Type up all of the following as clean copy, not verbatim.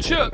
Chip.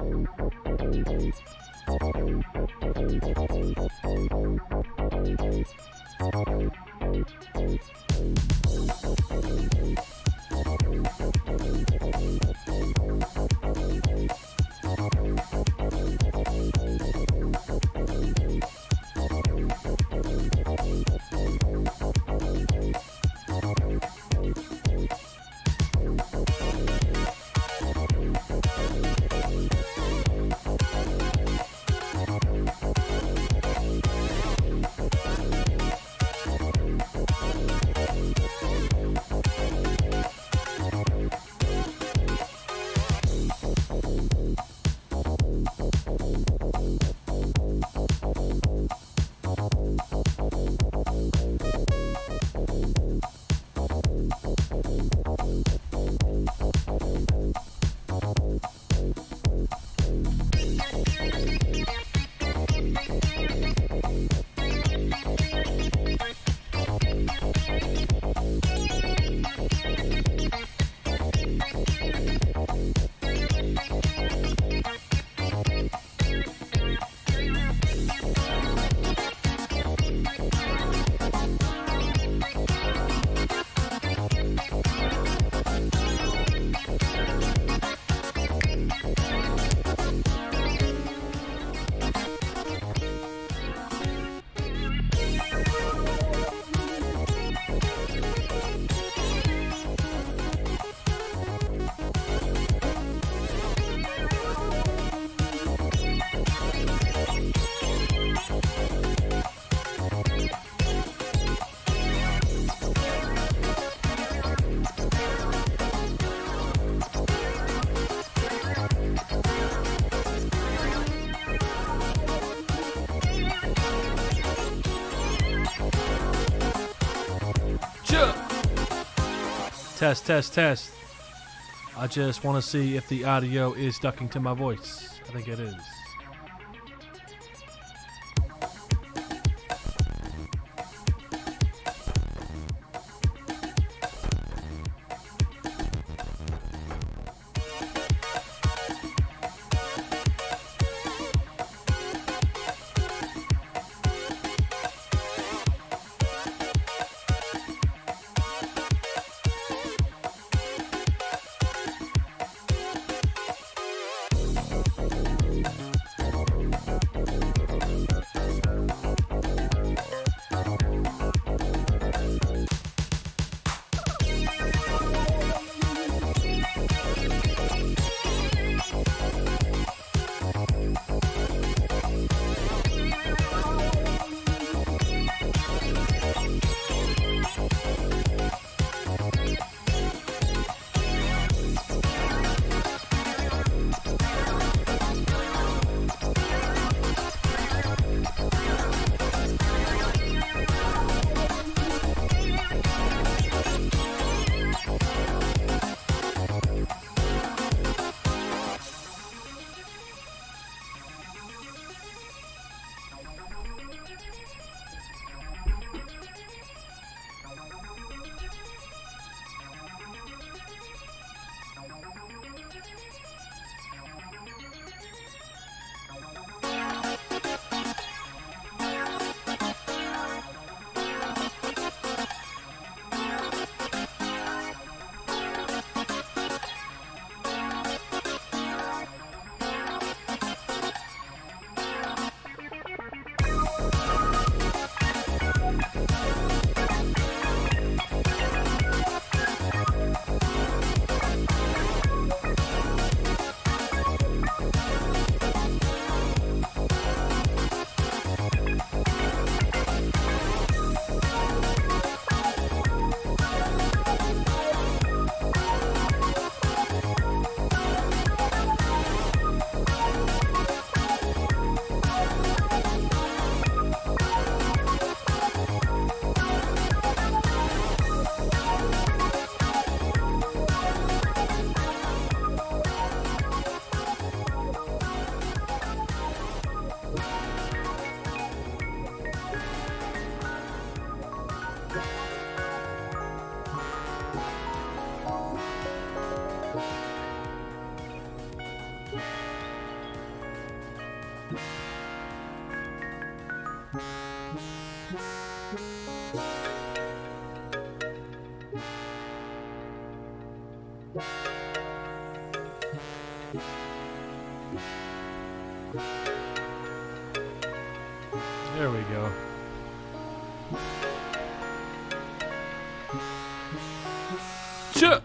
Test, test, test. I just want to see if the audio is ducking to my voice. I think it is. There we go. Ch-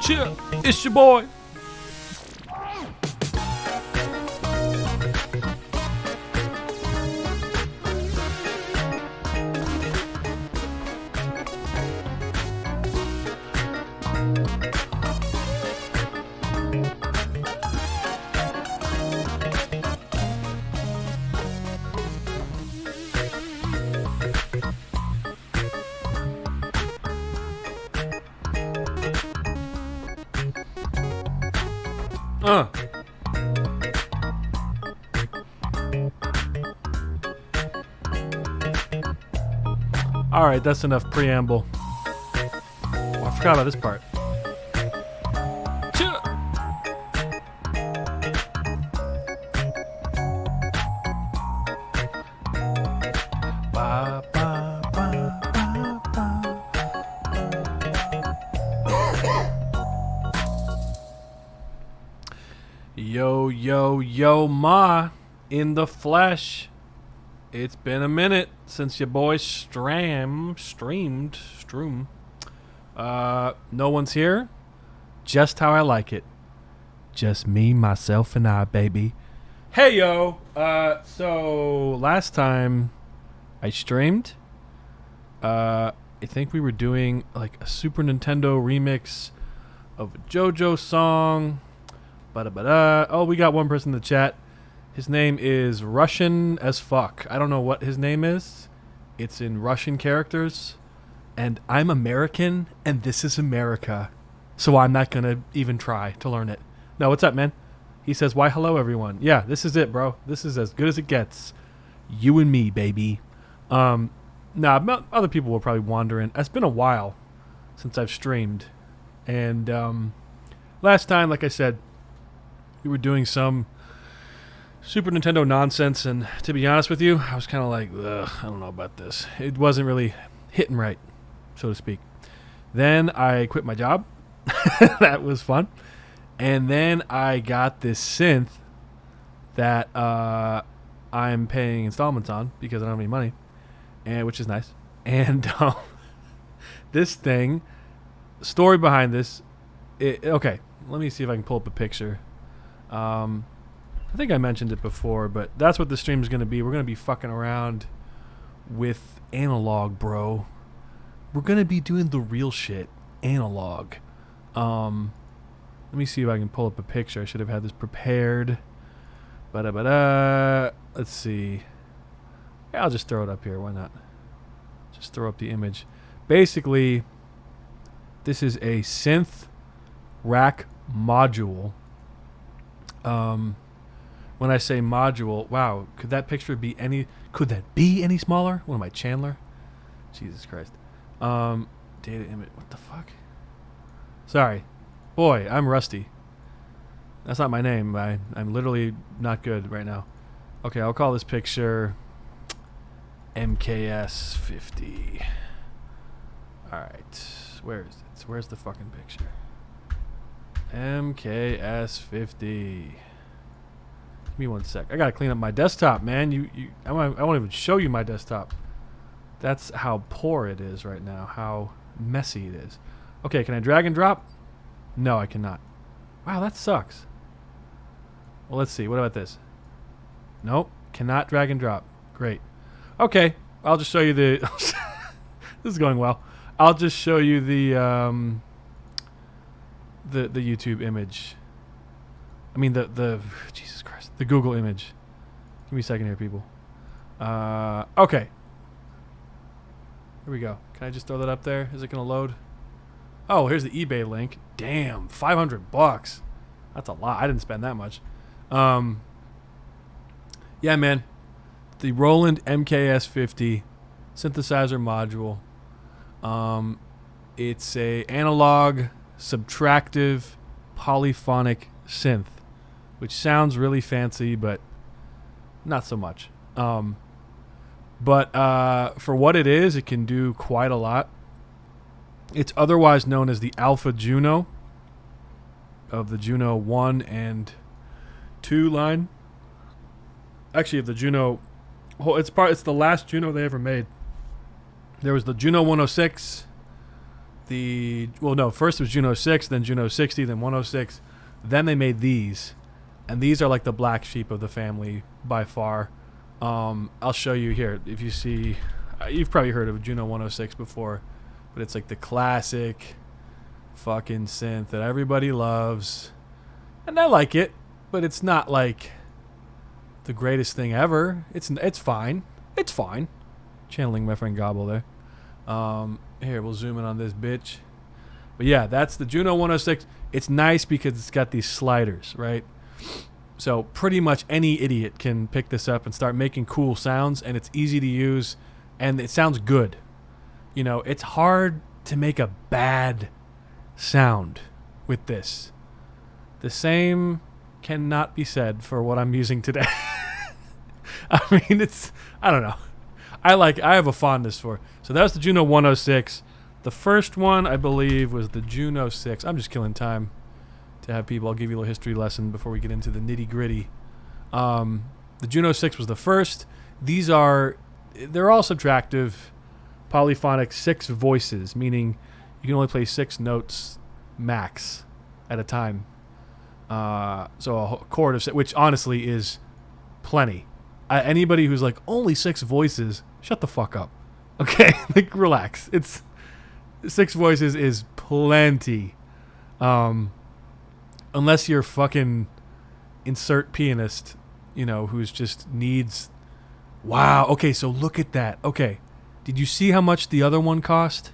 Chill, it's your boy. Alright, that's enough preamble. Oh, I forgot about this part. Yo, ma, in the flesh. It's been a minute since your boy streamed. No one's here. Just how I like it. Just me, myself, and I, baby. Hey, yo. So last time I streamed, I think we were doing like a Super Nintendo remix of a JoJo song. Oh, we got one person in the chat. His name is Russian as fuck. I don't know what his name is. It's in Russian characters. And I'm American, and this is America. So I'm not going to even try to learn it. No, what's up, man? He says, why hello, everyone. Yeah, this is it, bro. This is as good as it gets. You and me, baby. Other people were probably wondering. It's been a while since I've streamed. And last time, like I said, we were doing some Super Nintendo nonsense, and to be honest with you, I was kind of like, ugh, I don't know about this. It wasn't really hitting right, so to speak. Then I quit my job. That was fun. And then I got this synth that I'm paying installments on because I don't have any money, and which is nice. And this thing, story behind this, okay, let me see if I can pull up a picture. I think I mentioned it before, but that's what the stream is going to be. We're going to be fucking around with analog, bro. We're going to be doing the real shit, analog. Let me see if I can pull up a picture. I should have had this prepared. Let's see. Yeah, I'll just throw it up here. Why not? Just throw up the image. Basically, this is a synth rack module. When I say module, wow, could that picture be any? Could that be any smaller? What am I, Chandler? Jesus Christ. Data image. What the fuck? Sorry, boy, I'm rusty. That's not my name. I'm literally not good right now. Okay, I'll call this picture MKS-50. All right, where is it? Where's the fucking picture? MKS-50. Give me 1 sec. I gotta clean up my desktop, man. I won't even show you my desktop. That's how poor it is right now. How messy it is. Okay, can I drag and drop? No, I cannot. Wow, that sucks. Well, let's see. What about this? Nope, cannot drag and drop. Great. Okay, I'll just show you the. This is going well. I'll just show you the YouTube image. I mean the Jesus Christ, the Google image. Give me a second here, people. Okay. Here we go. Can I just throw that up there? Is it gonna load? Oh, here's the eBay link. Damn, $500. That's a lot. I didn't spend that much. Yeah, man. The Roland MKS-50 synthesizer module. It's a analog subtractive polyphonic synth, which sounds really fancy, but not so much. But for what it is, it can do quite a lot. It's otherwise known as the Alpha Juno of the Juno 1 and 2 line. Actually, of the Juno, it's the last Juno they ever made. There was the Juno 106. First it was Juno 6, then Juno 60, then 106. Then they made these, and these are like the black sheep of the family by far. I'll show you here. If you see, you've probably heard of Juno 106 before, but it's like the classic fucking synth that everybody loves, and I like it, but it's not like the greatest thing ever. It's fine. It's fine. Channeling my friend Gobble there. Here, we'll zoom in on this bitch. But yeah, that's the Juno 106. It's nice because it's got these sliders, right? So pretty much any idiot can pick this up and start making cool sounds, and it's easy to use, and it sounds good. You know, it's hard to make a bad sound with this. The same cannot be said for what I'm using today. I mean, I don't know. I have a fondness for it. So that's the Juno 106. The first one, I believe, was the Juno 6. I'm just killing time to have people. I'll give you a little history lesson before we get into the nitty gritty. The Juno 6 was the first. They're all subtractive, polyphonic 6 voices, meaning you can only play 6 notes max at a time. So a chord of 6, which honestly is plenty. Anybody who's like, only 6 voices, shut the fuck up. Okay? Like, relax. 6 voices is plenty. Unless you're fucking insert pianist, who's just needs... Wow. Okay, so look at that. Okay. Did you see how much the other one cost?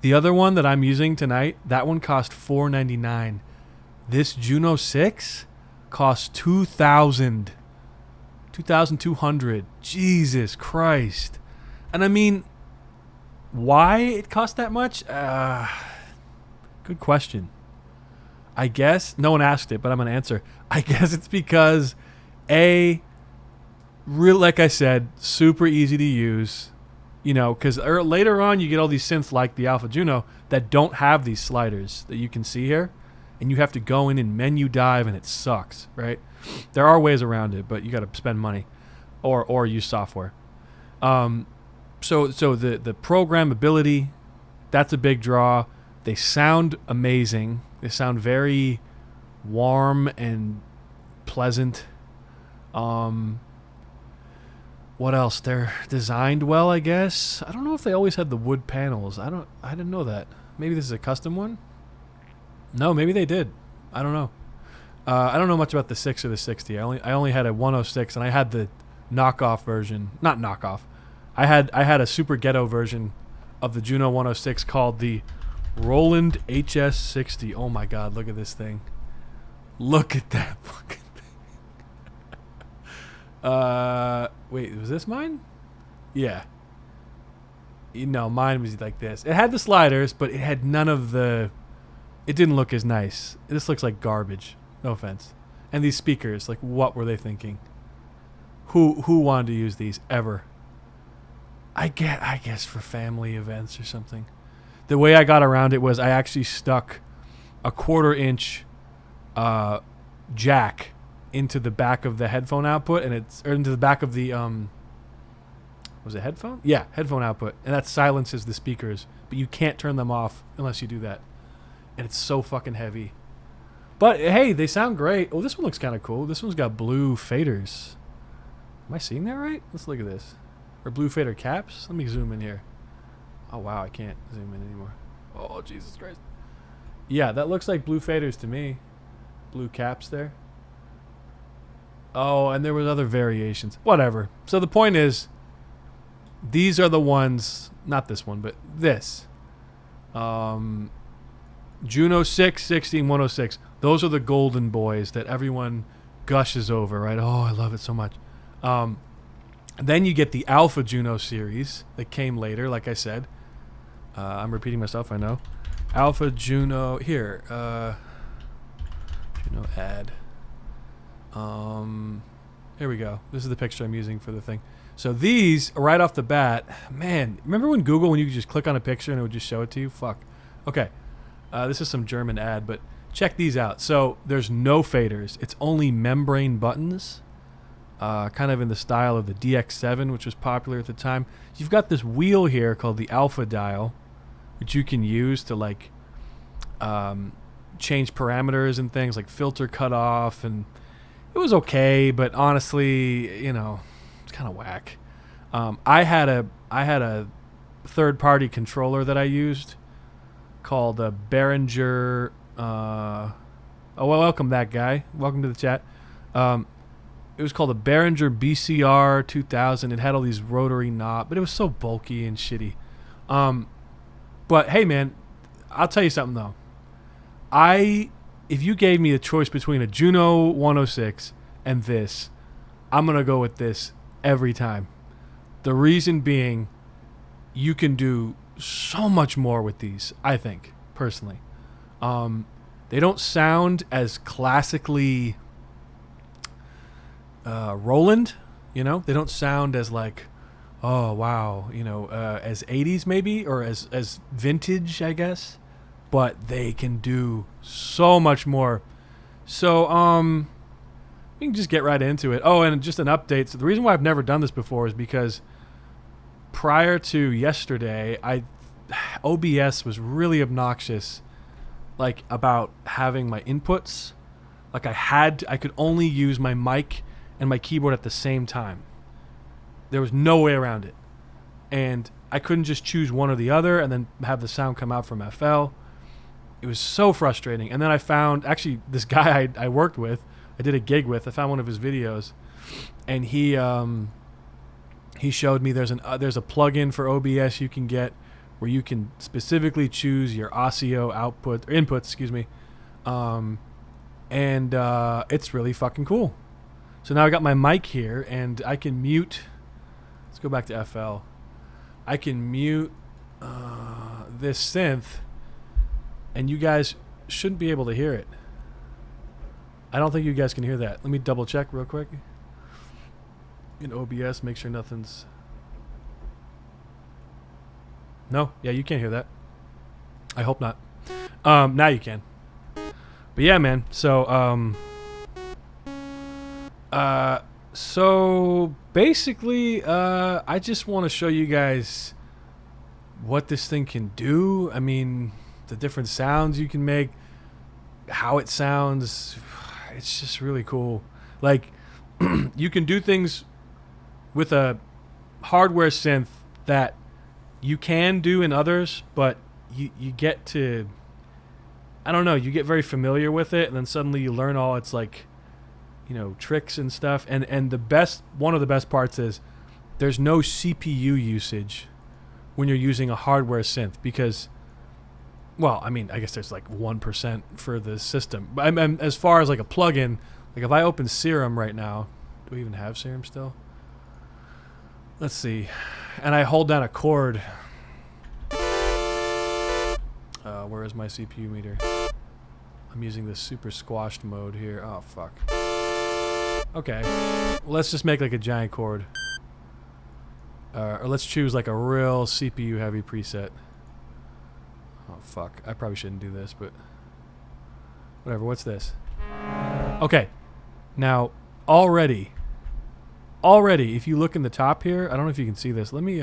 The other one that I'm using tonight, that one cost $499. This Juno 6 costs $2,200. Jesus Christ. And I mean, why it cost that much? Good question. I guess no one asked it, but I'm going to answer. I guess it's because like I said, super easy to use, because later on you get all these synths like the Alpha Juno that don't have these sliders that you can see here, and you have to go in and menu dive, and it sucks, right? There are ways around it, but you got to spend money or use software. So the programmability, that's a big draw. They sound amazing. They sound very warm and pleasant. What else? They're designed well, I guess. I don't know if they always had the wood panels. I didn't know that. Maybe this is a custom one? No, maybe they did. I don't know. I don't know much about the 6 or the 60. I only had a 106, and I had the knockoff version. Not knockoff. I had a super ghetto version of the Juno 106 called the Roland HS-50. Oh my God, look at this thing. Look at that fucking thing. Wait, was this mine? Yeah. Mine was like this. It had the sliders, but it had none of the... It didn't look as nice. This looks like garbage. No offense. And these speakers, like, what were they thinking? Who wanted to use these ever? I guess for family events or something. The way I got around it was I actually stuck a 1/4-inch jack into the back of the headphone output, or into the back of the was it headphone? Yeah, headphone output, and that silences the speakers, but you can't turn them off unless you do that. And it's so fucking heavy. But hey, they sound great. Oh, this one looks kind of cool. This one's got blue faders. Am I seeing that right? Let's look at this. Or blue fader caps. Let me zoom in here. Oh wow, I can't zoom in anymore. Oh Jesus Christ. Yeah, that looks like blue faders to me. Blue caps there. Oh, and there was other variations. Whatever. So the point is, these are the ones, not this one, but this. Juno 6, 60, and 106. Those are the golden boys that everyone gushes over, right? Oh, I love it so much. Then you get the Alpha Juno series that came later, like I said. I'm repeating myself, I know. Alpha Juno, here. Juno ad. Here we go. This is the picture I'm using for the thing. So these, right off the bat, man, remember when Google, when you could just click on a picture and it would just show it to you? Fuck. Okay. This is some German ad, but check these out. So there's no faders. It's only membrane buttons, kind of in the style of the DX7, which was popular at the time. You've got this wheel here called the alpha dial, which you can use to like change parameters and things like filter cutoff, and it was okay, but honestly, it's kind of whack. I had a third-party controller that I used called a Behringer. Welcome that guy. Welcome to the chat. It was called a Behringer BCR 2000. It had all these rotary knobs, but it was so bulky and shitty. But hey, man, I'll tell you something though. If you gave me a choice between a Juno 106 and this, I'm gonna go with this every time. The reason being, you can do so much more with these, I think, personally. They don't sound as classically Roland, they don't sound as like, oh wow, as 80s maybe, or as vintage, I guess, but they can do so much more. So we can just get right into it. Oh, and just an update. So the reason why I've never done this before is because prior to yesterday, OBS was really obnoxious, like about having my inputs. Like I could only use my mic and my keyboard at the same time. There was no way around it. And I couldn't just choose one or the other and then have the sound come out from FL. It was so frustrating. And then I found, actually, this guy I worked with, I did a gig with, I found one of his videos, and he showed me there's a plugin for OBS you can get where you can specifically choose your Audio inputs, and it's really fucking cool. So now I got my mic here, and I can mute. Let's go back to FL. I can mute this synth, and you guys shouldn't be able to hear it. I don't think you guys can hear that. Let me double check real quick. In OBS, make sure nothing's... No, yeah, you can't hear that. I hope not. Now you can. But yeah, man. So basically, I just want to show you guys what this thing can do. I mean, the different sounds you can make, how it sounds. It's just really cool. Like, you can do things with a hardware synth that you can do in others, but you get to, I don't know, you get very familiar with it, and then suddenly you learn all its like, tricks and stuff. And one of the best parts is there's no CPU usage when you're using a hardware synth, because Well, I mean, I guess there's like 1% for the system. But I'm as far as like a plugin, like if I open Serum right now, do we even have Serum still? Let's see. And I hold down a chord. Where is my CPU meter? I'm using this super squashed mode here. Oh, fuck. Okay. Well, let's just make like a giant chord. Or let's choose like a real CPU heavy preset. Oh, fuck. I probably shouldn't do this, but whatever. What's this? Okay. Now, already, if you look in the top here, I don't know if you can see this. Let me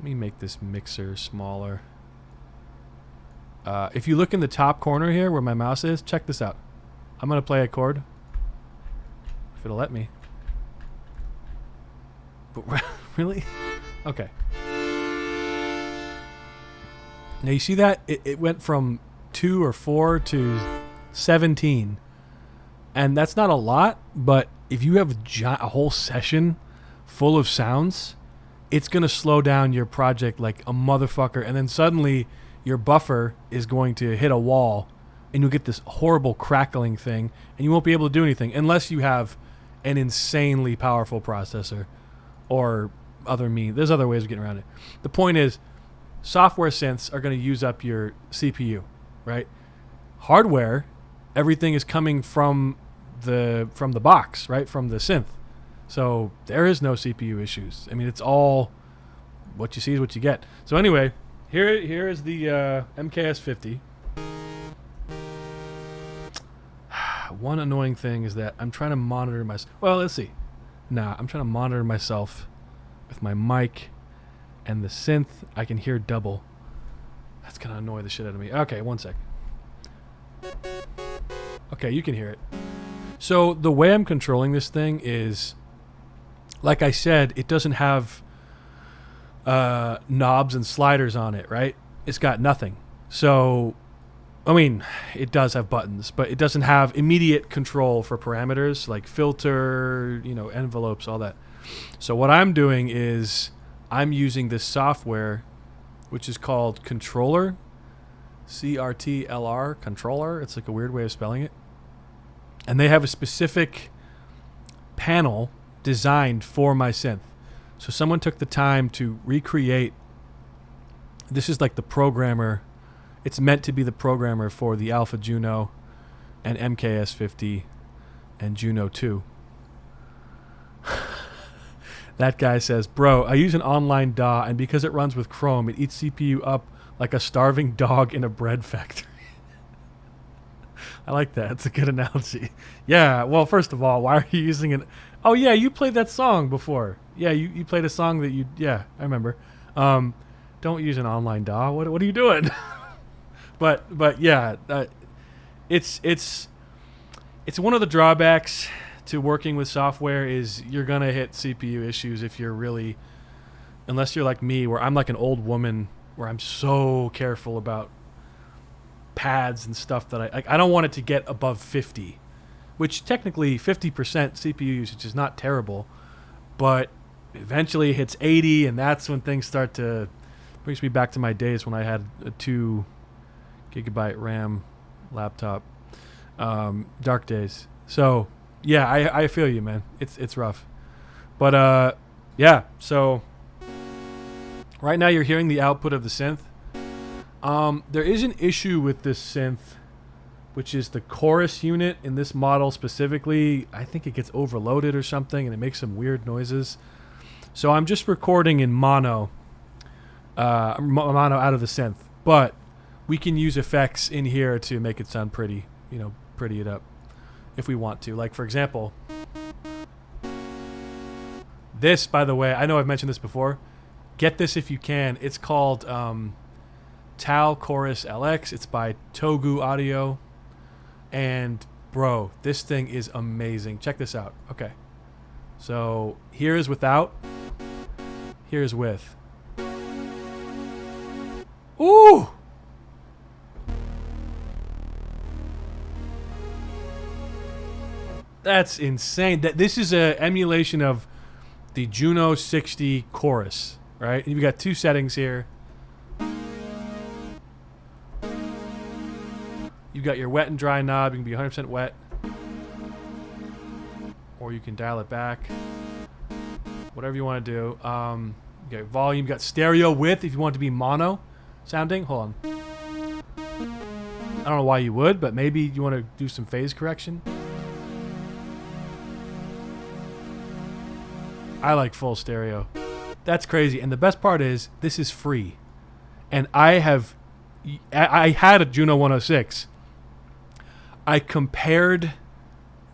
make this mixer smaller. If you look in the top corner here where my mouse is, check this out. I'm going to play a chord. If it'll let me. But really? Okay. Now you see that? It went from 2 or 4 to 17. And that's not a lot, but if you have a whole session full of sounds, it's going to slow down your project like a motherfucker. And then suddenly your buffer is going to hit a wall and you'll get this horrible crackling thing and you won't be able to do anything unless you have an insanely powerful processor or other means. There's other ways of getting around it. The point is, software synths are going to use up your CPU, right? Hardware, everything is coming from the box, right? From the synth. So there is no CPU issues. I mean, it's all what you see is what you get. So anyway, here is the MKS-50. One annoying thing is that I'm trying to monitor myself. Well, let's see. I'm trying to monitor myself with my mic and the synth. I can hear double. That's going to annoy the shit out of me. Okay, one sec. Okay, you can hear it. So the way I'm controlling this thing is, like I said, it doesn't have knobs and sliders on it, right? It's got nothing. So, I mean, it does have buttons, but it doesn't have immediate control for parameters like filter, envelopes, all that. So what I'm doing is I'm using this software, which is called Controller, CRTLR, Controller. It's like a weird way of spelling it. And they have a specific panel designed for my synth. So someone took the time to recreate. This is like the programmer. It's meant to be the programmer for the Alpha Juno and MKS-50 and Juno 2. That guy says, bro, I use an online DAW, and because it runs with Chrome, it eats CPU up like a starving dog in a bread factory. I like that. It's a good analogy. Yeah, well, first of all, why are you using it? Oh, yeah, you played that song before. Yeah, you played a song that yeah, I remember. Don't use an online DAW. What are you doing? but yeah, it's one of the drawbacks to working with software is you're going to hit CPU issues if you're really, unless you're like me, where I'm like an old woman, where I'm so careful about pads and stuff that I don't want it to get above 50, which technically 50% CPU usage is not terrible, but eventually it hits 80, and that's when things start to, brings me back to my days when I had a 2 gigabyte RAM laptop. Dark days. So yeah, I feel you, man. It's rough, but yeah. So right now you're hearing the output of the synth. There is an issue with this synth, which is the chorus unit in this model specifically. I think it gets overloaded or something, and it makes some weird noises. So I'm just recording in mono out of the synth, but we can use effects in here to make it sound pretty, pretty it up if we want to. Like, for example, this, by the way, I know I've mentioned this before. Get this if you can. It's called Tal Chorus LX. It's by Togu Audio. And, bro, this thing is amazing. Check this out. Okay. So, here is without. Here's with. Ooh! That's insane. This is an emulation of the Juno 60 chorus, right? And you've got 2 settings here. You got your wet and dry knob. You can be 100% wet. Or you can dial it back. Whatever you want to do. You got volume. You got stereo width if you want it to be mono sounding. Hold on. I don't know why you would, but maybe you want to do some phase correction. I like full stereo. That's crazy. And the best part is, this is free. And I had a Juno 106. I compared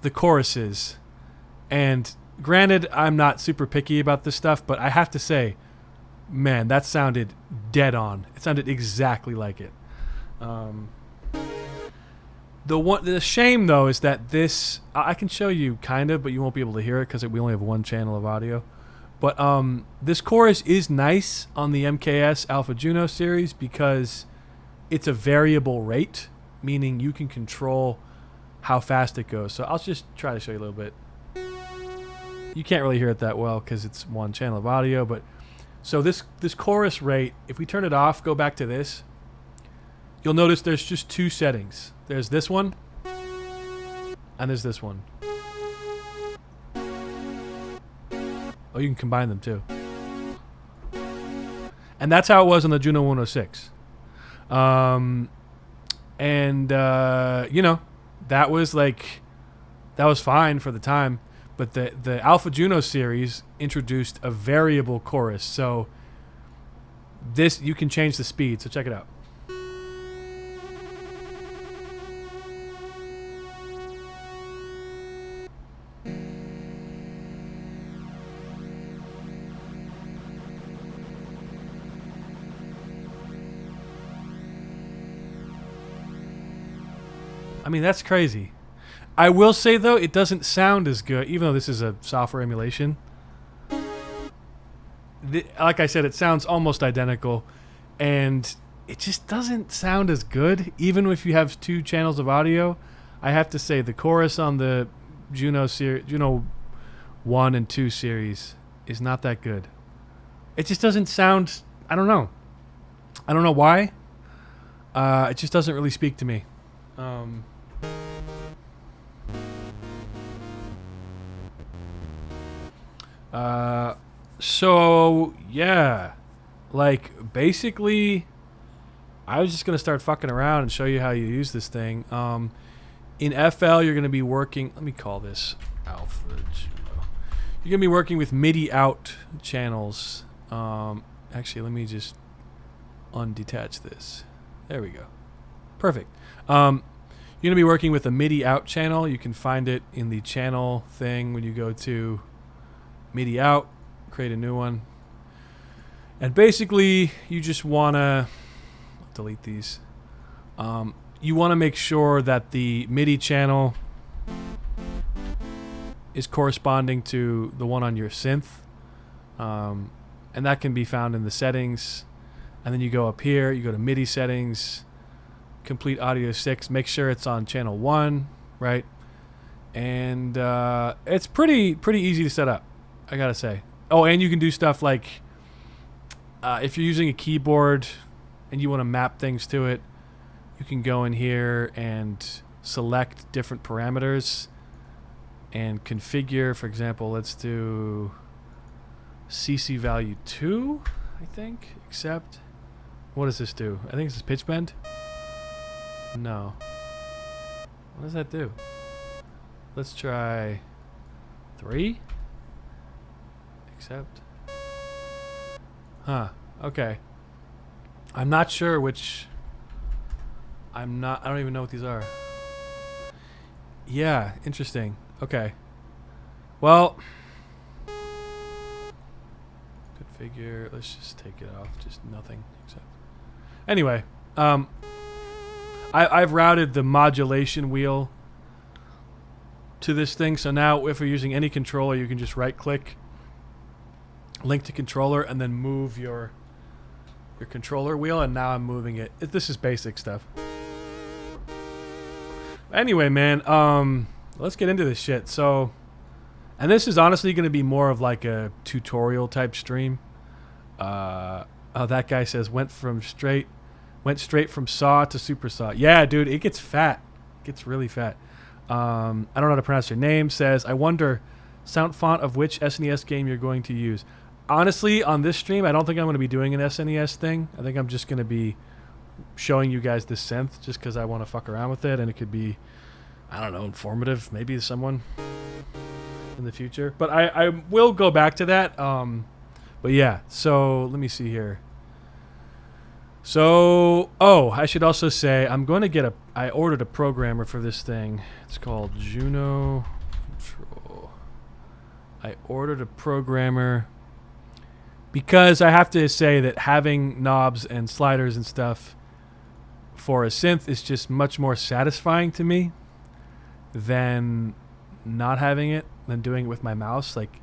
the choruses. And granted, I'm not super picky about this stuff, but I have to say, man, that sounded dead on. It sounded exactly like it. The shame though is that this, I can show you kind of, but you won't be able to hear it because we only have one channel of audio. But this chorus is nice on the MKS Alpha Juno series because it's a variable rate, meaning you can control how fast it goes. So I'll just try to show you a little bit. You can't really hear it that well because it's one channel of audio, but so this chorus rate, if we turn it off, go back to this, you'll notice there's just two settings. There's this one, and there's this one. Oh, you can combine them too. And that's how it was on the Juno 106. You know, that was fine for the time. But the Alpha Juno series introduced a variable chorus. So this, you can change the speed. So check it out. I mean, that's crazy. I will say, though, it doesn't sound as good, even though this is a software emulation. Like I said, it sounds almost identical, and it just doesn't sound as good, even if you have two channels of audio. I have to say, the chorus on the Juno 1 and 2 series is not that good. It just doesn't sound, I don't know. I don't know why. It just doesn't really speak to me. So yeah, like basically I was just going to start fucking around and show you how you use this thing. In FL, you're going to be working, let me call this Alpha Juno. You're going to be working with MIDI out channels. Actually, let me just undetach this. There we go. Perfect. You're going to be working with a MIDI out channel. You can find it in the channel thing when you go to MIDI out, create a new one. And basically, you just want to delete these. You want to make sure that the MIDI channel is corresponding to the one on your synth. And that can be found in the settings. And then you go up here, you go to MIDI settings, complete audio 6, make sure it's on channel 1, right? And it's pretty easy to set up, I gotta say. Oh, and you can do stuff like if you're using a keyboard and you want to map things to it, you can go in here and select different parameters and configure. For example, let's do CC value 2, I think, except what does this do? I think this is pitch bend. No. What does that do? Let's try 3. Accept. Huh. Okay. I'm not sure which. I don't even know what these are. Yeah, interesting. Okay. Well, configure. Let's just take it off. Just nothing. Except. Anyway, I've routed the modulation wheel to this thing. So now, if we're using any controller, you can just right-click, link to controller, and then move your controller wheel. And now I'm moving it. This is basic stuff. Anyway, man, let's get into this shit. So, and this is honestly going to be more of like a tutorial type stream. Oh, that guy says went from straight Went straight from saw to super saw. Yeah, dude, it gets fat. It gets really fat. I don't know how to pronounce your name. Says, I wonder, sound font of which SNES game you're going to use. Honestly, on this stream, I don't think I'm going to be doing an SNES thing. I think I'm just going to be showing you guys this synth just because I want to fuck around with it, and it could be, I don't know, informative, maybe to someone in the future. But I will go back to that. But yeah, so let me see here. So, I should also say I'm going to get I ordered a programmer for this thing. It's called Juno Control. I ordered a programmer because I have to say that having knobs and sliders and stuff for a synth is just much more satisfying to me than not having it, than doing it with my mouse. Like,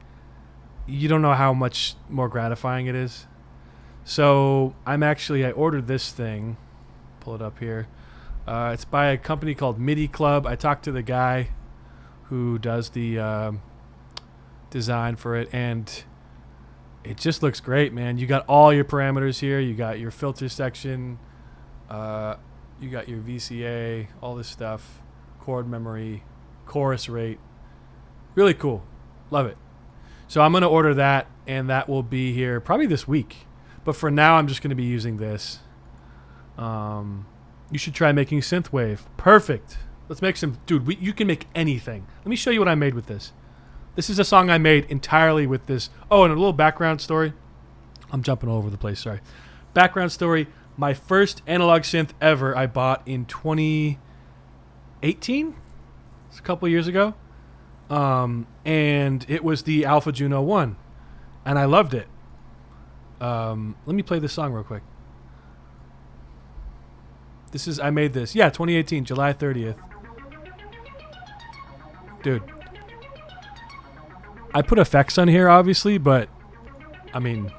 you don't know how much more gratifying it is. So I ordered this thing. Pull it up here. It's by a company called MIDI Club. I talked to the guy who does the design for it, and it just looks great, man. You got all your parameters here. You got your filter section. You got your VCA, all this stuff. Chord memory, chorus rate. Really cool. Love it. So I'm going to order that, and that will be here probably this week. But for now, I'm just going to be using this. You should try making synthwave. Perfect. Let's make some... Dude, you can make anything. Let me show you what I made with this. This is a song I made entirely with this. Oh, and a little background story. I'm jumping all over the place, sorry. Background story. My first analog synth ever I bought in 2018? It's a couple years ago. And it was the Alpha Juno 1. And I loved it. Let me play this song real quick. I made this. Yeah, 2018, July 30th. Dude. I put effects on here, obviously, but, I mean...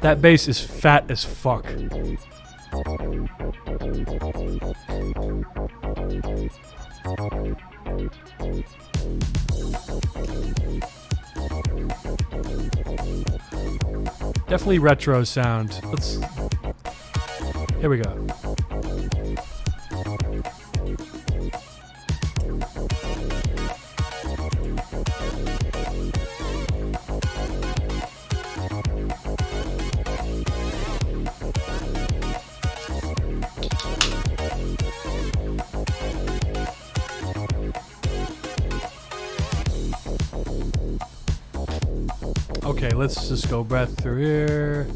That bass is fat as fuck. Definitely retro sound. Here we go. Okay, let's just go breath through here.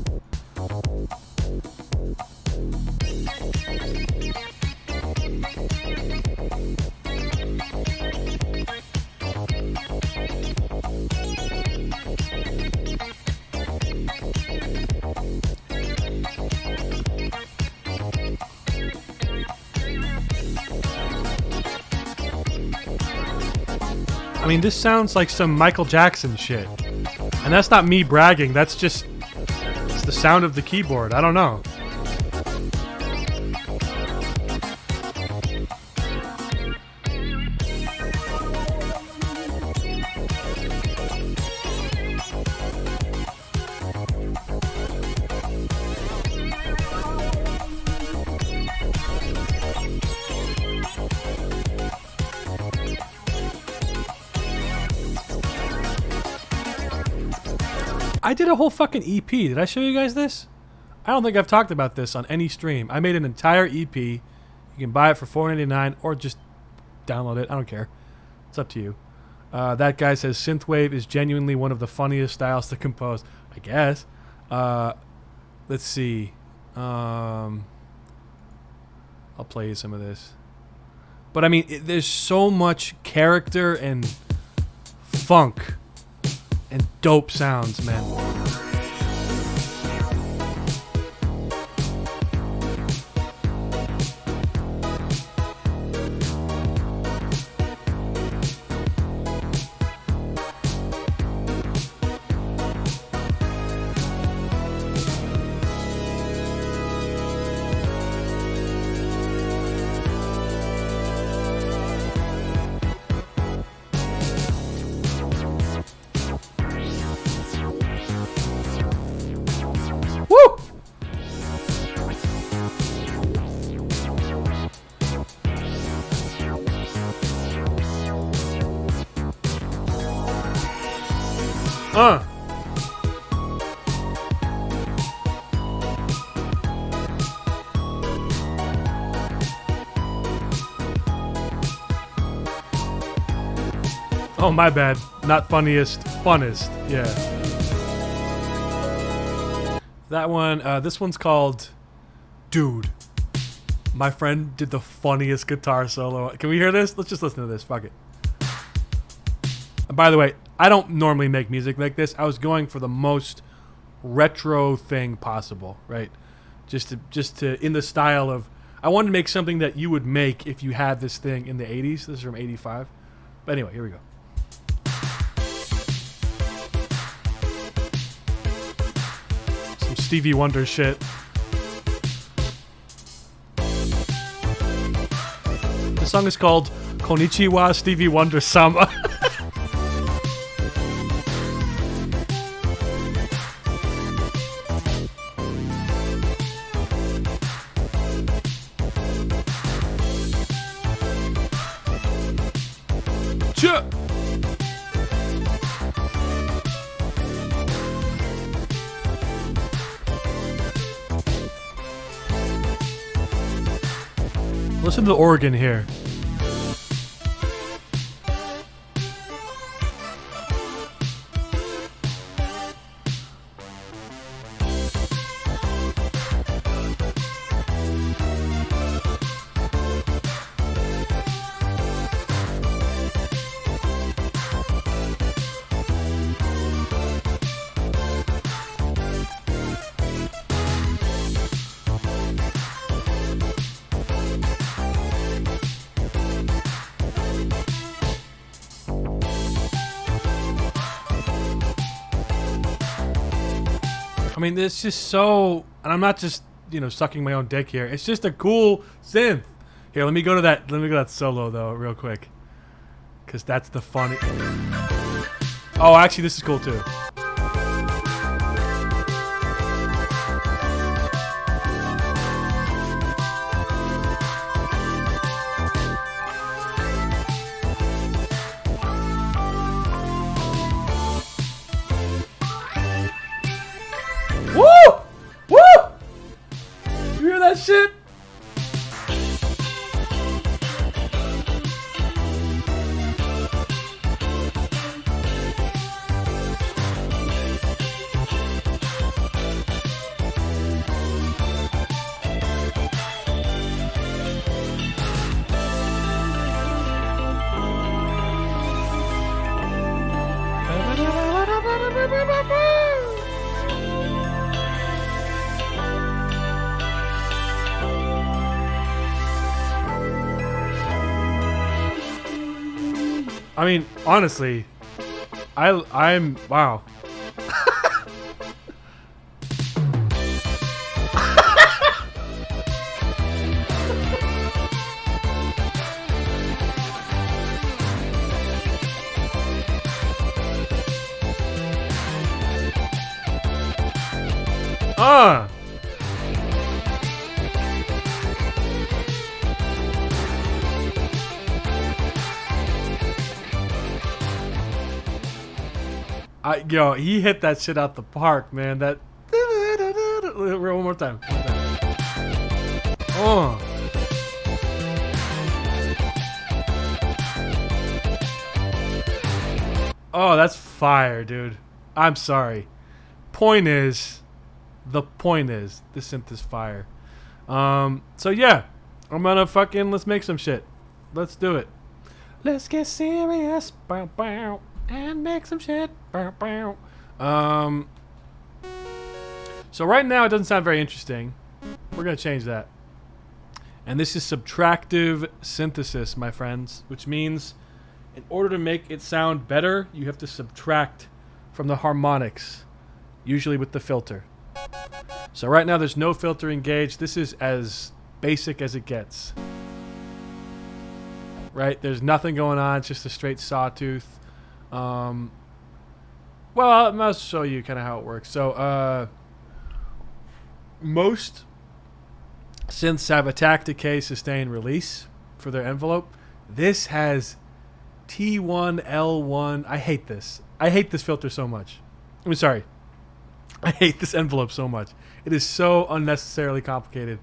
I mean, this sounds like some Michael Jackson shit. And that's not me bragging, it's the sound of the keyboard. I don't know. I did a whole fucking EP. Did I show you guys this? I don't think I've talked about this on any stream. I made an entire EP. You can buy it for $4.99 or just download it. I don't care. It's up to you. That guy says synthwave is genuinely one of the funniest styles to compose. I guess. Let's see. I'll play you some of this. But I mean, there's so much character and funk and dope sounds, man. Oh, my bad. Not funniest, funnest. Yeah. That one, this one's called Dude. My friend did the funniest guitar solo. Can we hear this? Let's just listen to this. Fuck it. And by the way, I don't normally make music like this. I was going for the most retro thing possible, right? Just to in the style of, I wanted to make something that you would make if you had this thing in the 80s. This is from 85. But anyway, here we go. Some Stevie Wonder shit. The song is called Konnichiwa Stevie Wonder Sama. Listen to the organ here. I mean, it's just so, and I'm not just, sucking my own dick here. It's just a cool synth. Here, let me go to that solo though, real quick, because that's the funny. Oh, actually, this is cool too. Shit. I mean, honestly, I'm wow. Yo, he hit that shit out the park, man. That one more time. Oh. Oh, that's fire, dude. I'm sorry. The point is, the synth is fire. So yeah, I'm gonna let's make some shit. Let's do it. Let's get serious. Bow, bow. And make some shit. Bow, bow. So right now it doesn't sound very interesting. We're going to change that. And this is subtractive synthesis, my friends, which means in order to make it sound better, you have to subtract from the harmonics, usually with the filter. So right now there's no filter engaged. This is as basic as it gets. Right? There's nothing going on. It's just a straight sawtooth. Well, I'll show you kind of how it works. So, most synths have attack, decay, sustain, release for their envelope. This has T1, L1. I hate this. I hate this filter so much. I'm sorry. I hate this envelope so much. It is so unnecessarily complicated.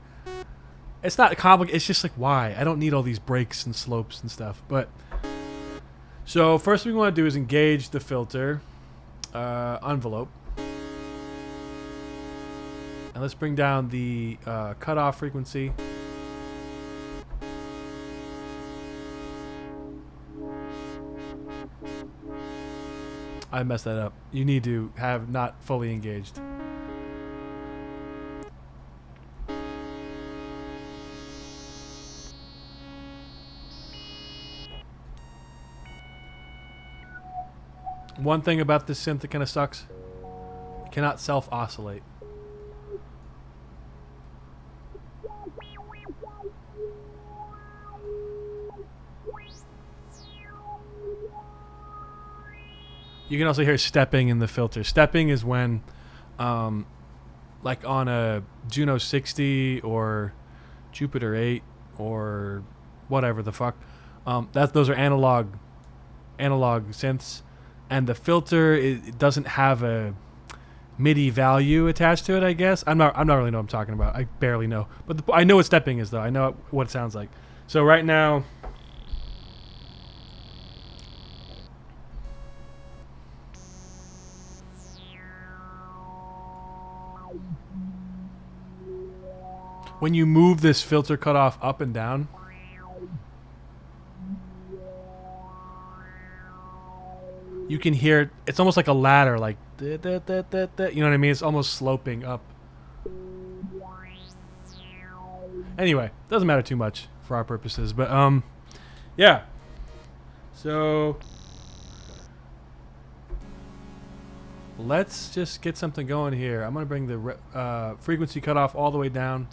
It's not complicated. It's just like, why? I don't need all these breaks and slopes and stuff. But so first thing we want to do is engage the filter envelope. And let's bring down the cutoff frequency. I messed that up. You need to have not fully engaged. One thing about this synth that kind of sucks, it cannot self-oscillate. You can also hear stepping in the filter. Stepping is when, like on a Juno 60 or Jupiter 8 or whatever the fuck, those are analog synths, and the filter it doesn't have a MIDI value attached to it. I guess I'm not really know what I'm talking about. I barely know, but I know what stepping is though. I know what it sounds like. So right now. When you move this filter cutoff up and down, you can hear it. It's almost like a ladder, like you know what I mean? It's almost sloping up. Anyway, doesn't matter too much for our purposes, but yeah. So let's just get something going here. I'm gonna bring the frequency cutoff all the way down.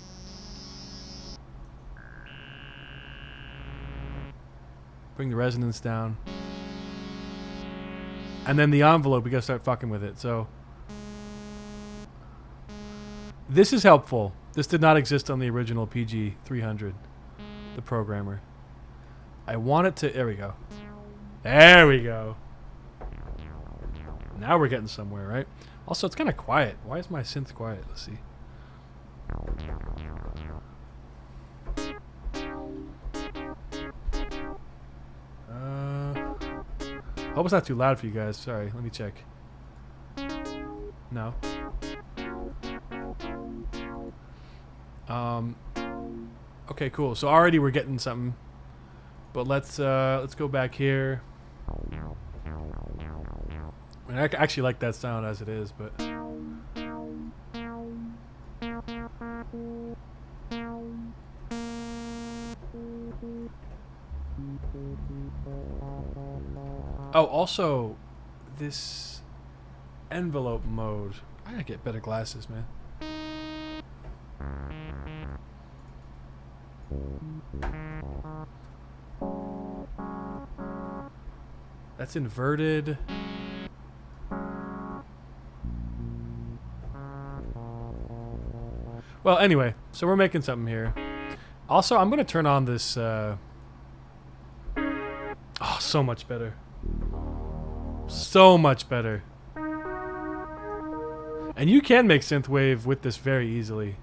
Bring the resonance down. And then the envelope, we gotta start fucking with it. So this is helpful. This did not exist on the original PG 300, the programmer. I want it to, there we go. There we go. Now we're getting somewhere, right? Also, it's kind of quiet. Why is my synth quiet? Let's see. Hope it's not too loud for you guys. Sorry, let me check. No. Okay, cool. So already we're getting something. But let's go back here. I actually like that sound as it is, but oh, also this envelope mode. I gotta get better glasses, man. That's inverted. Well, anyway, so we're making something here. Also, I'm gonna turn on this. Oh, so much better. So much better. And you can make synthwave with this very easily.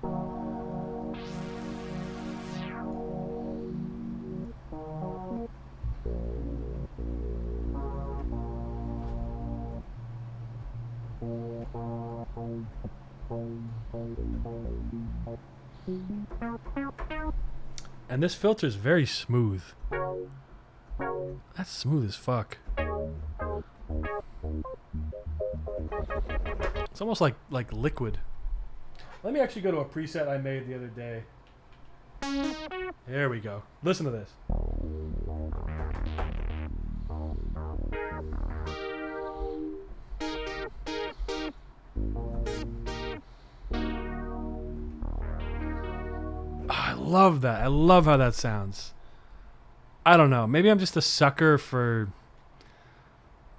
And this filter is very smooth. That's smooth as fuck. It's almost like liquid. Let me actually go to a preset I made the other day. There we go. Listen to this. I love that. I love how that sounds. I don't know. Maybe I'm just a sucker for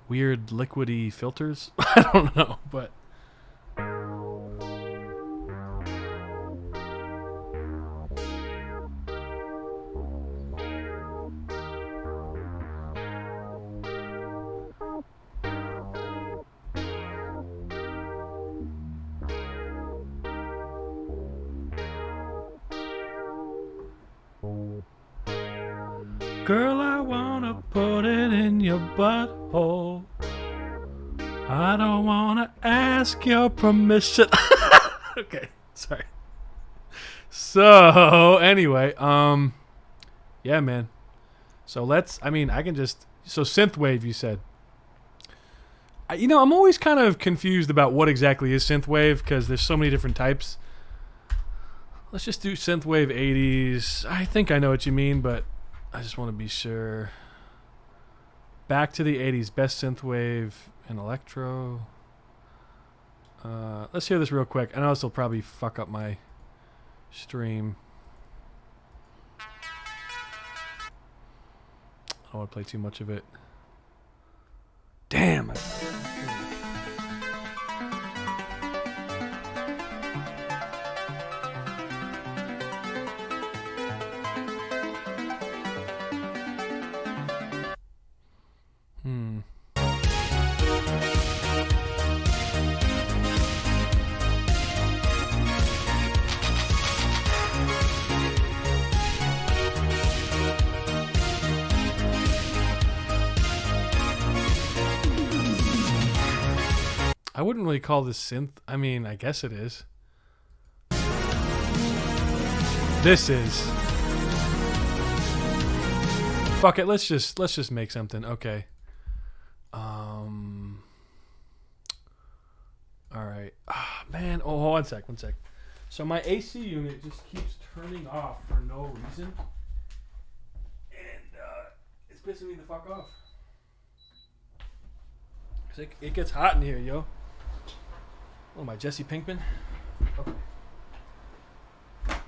weird liquidy filters. I don't know, but Girl, I wanna put it in your butthole. I don't wanna ask your permission. Okay, sorry. So anyway, yeah, man. So I can just synthwave. You said. I'm always kind of confused about what exactly is synthwave because there's so many different types. Let's just do synthwave 80s. I think I know what you mean, but I just want to be sure. Back to the 80s, best synthwave and electro. Let's hear this real quick. I know this will probably fuck up my stream. I don't want to play too much of it. Damn. I wouldn't really call this synth. I mean, I guess it is. This is. Fuck it. Let's just make something. Okay. All right. Ah, man. Oh, one sec. So my AC unit just keeps turning off for no reason, and it's pissing me the fuck off. 'Cause it gets hot in here, yo. Oh, my Jesse Pinkman. Okay. Let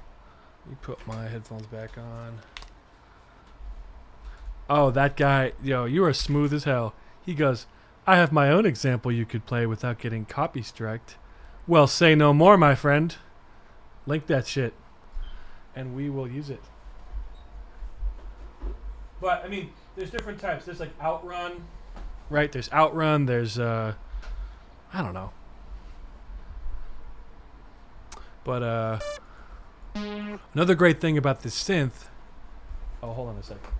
me put my headphones back on. Oh, that guy. Yo, you are smooth as hell. He goes, I have my own example you could play without getting copy striked. Well, say no more, my friend. Link that shit. And we will use it. But, I mean, there's different types. There's like Outrun. Right? There's Outrun. There's, I don't know. But another great thing about this synth. Oh, hold on a second.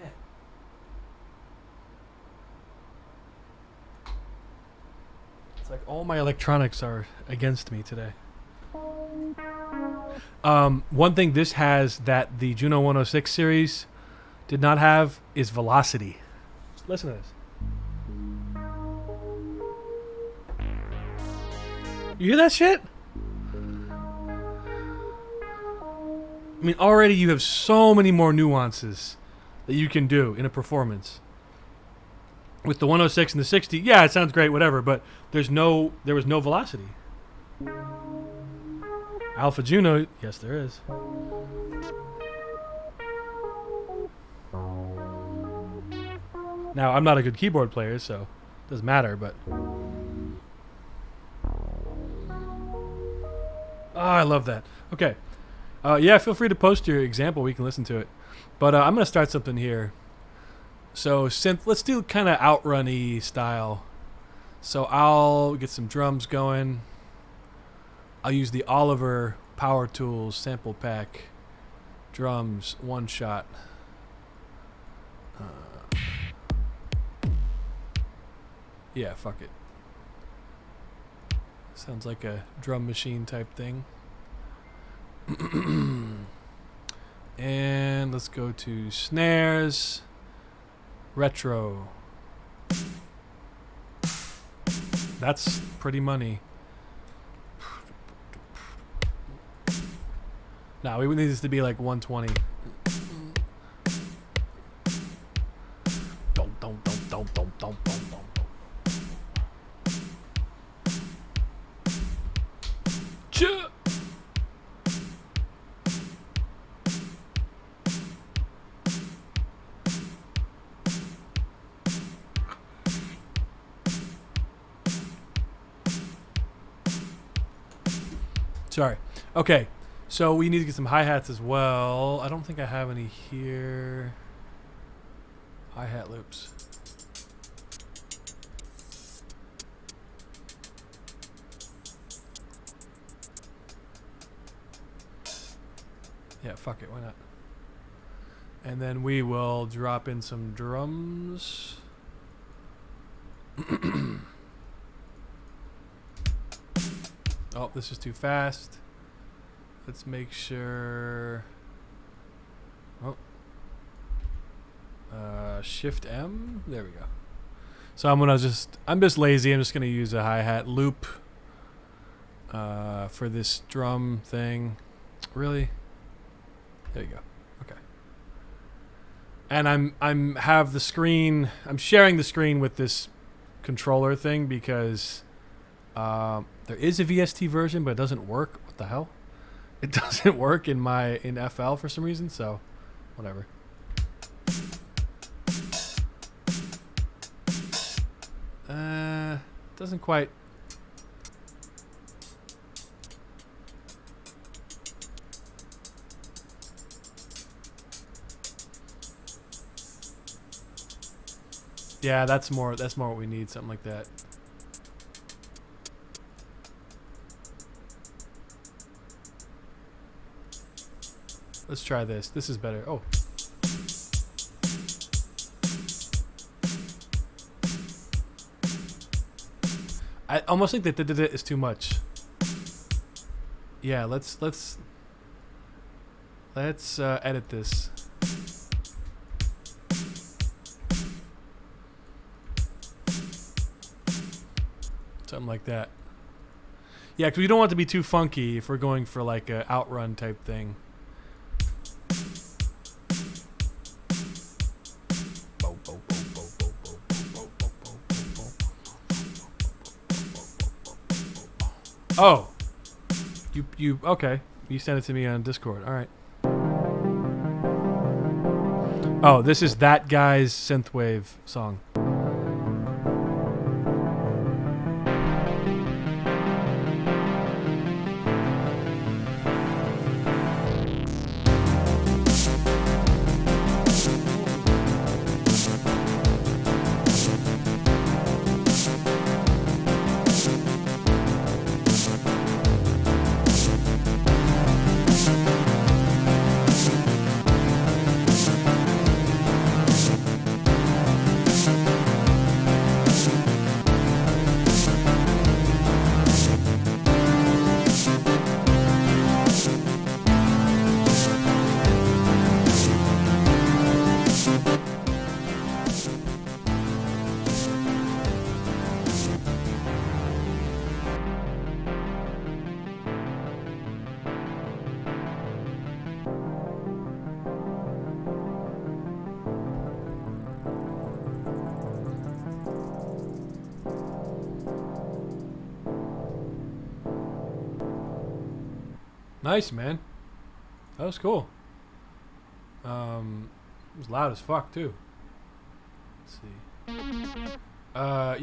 Man. It's like all my electronics are against me today. One thing this has that the Juno 106 series did not have is velocity. Listen to this. You hear that shit? I mean, already you have so many more nuances that you can do in a performance. With the 106 and the 60, yeah, it sounds great, whatever, but there was no velocity. Alpha Juno, yes, there is. Now, I'm not a good keyboard player, so it doesn't matter, but... Oh, I love that. Okay. Yeah, feel free to post your example. We can listen to it. But I'm going to start something here. So, synth, let's do kind of outrun-y style. So, I'll get some drums going. I'll use the Oliver Power Tools sample pack. Drums, one shot. Yeah, fuck it. Sounds like a drum machine type thing. And let's go to snares. Retro. That's pretty money. Nah, we would need this to be like 120. Sorry. Okay, so we need to get some hi-hats as well. I don't think I have any here. Hi-hat loops. Yeah, fuck it, why not? And then we will drop in some drums. Oh, this is too fast. Let's make sure. Oh. Shift M. There we go. So I'm just lazy. I'm just gonna use a hi-hat loop for this drum thing. Really? There you go. Okay. And I'm sharing the screen with this controller thing because there is a VST version, but it doesn't work. What the hell? It doesn't work in FL for some reason, so whatever. Doesn't quite. Yeah, that's more what we need, something like that. Let's try this. This is better. Oh. I almost think that is too much. Yeah, let's edit this. Something like that. Yeah, because we don't want it to be too funky if we're going for like a outrun type thing. Oh, you okay? You sent it to me on Discord. All right. Oh, this is that guy's synthwave song. Nice, man. That was cool. It was loud as fuck too. Let's see.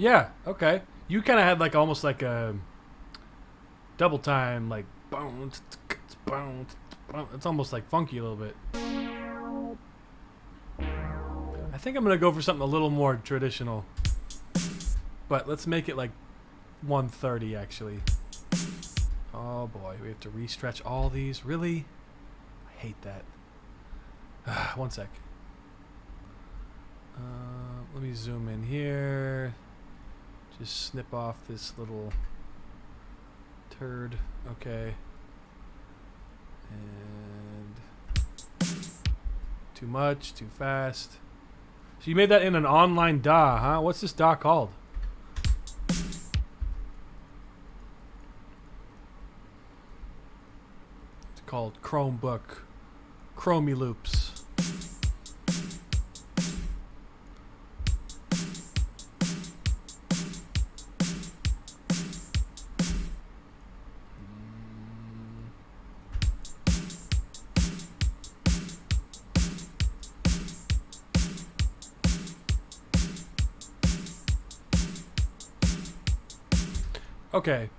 Yeah. Okay. You kind of had like almost like a double time, like boom. It's almost like funky a little bit. I think I'm gonna go for something a little more traditional, but let's make it like 130 actually. Oh boy, we have to re-stretch all these. Really? I hate that. 1 sec. Let me zoom in here. Just snip off this little turd. Okay. And too much, too fast. So you made that in an online DAW, huh? What's this DAW called? Called Chromebook Chromie Loops. Okay.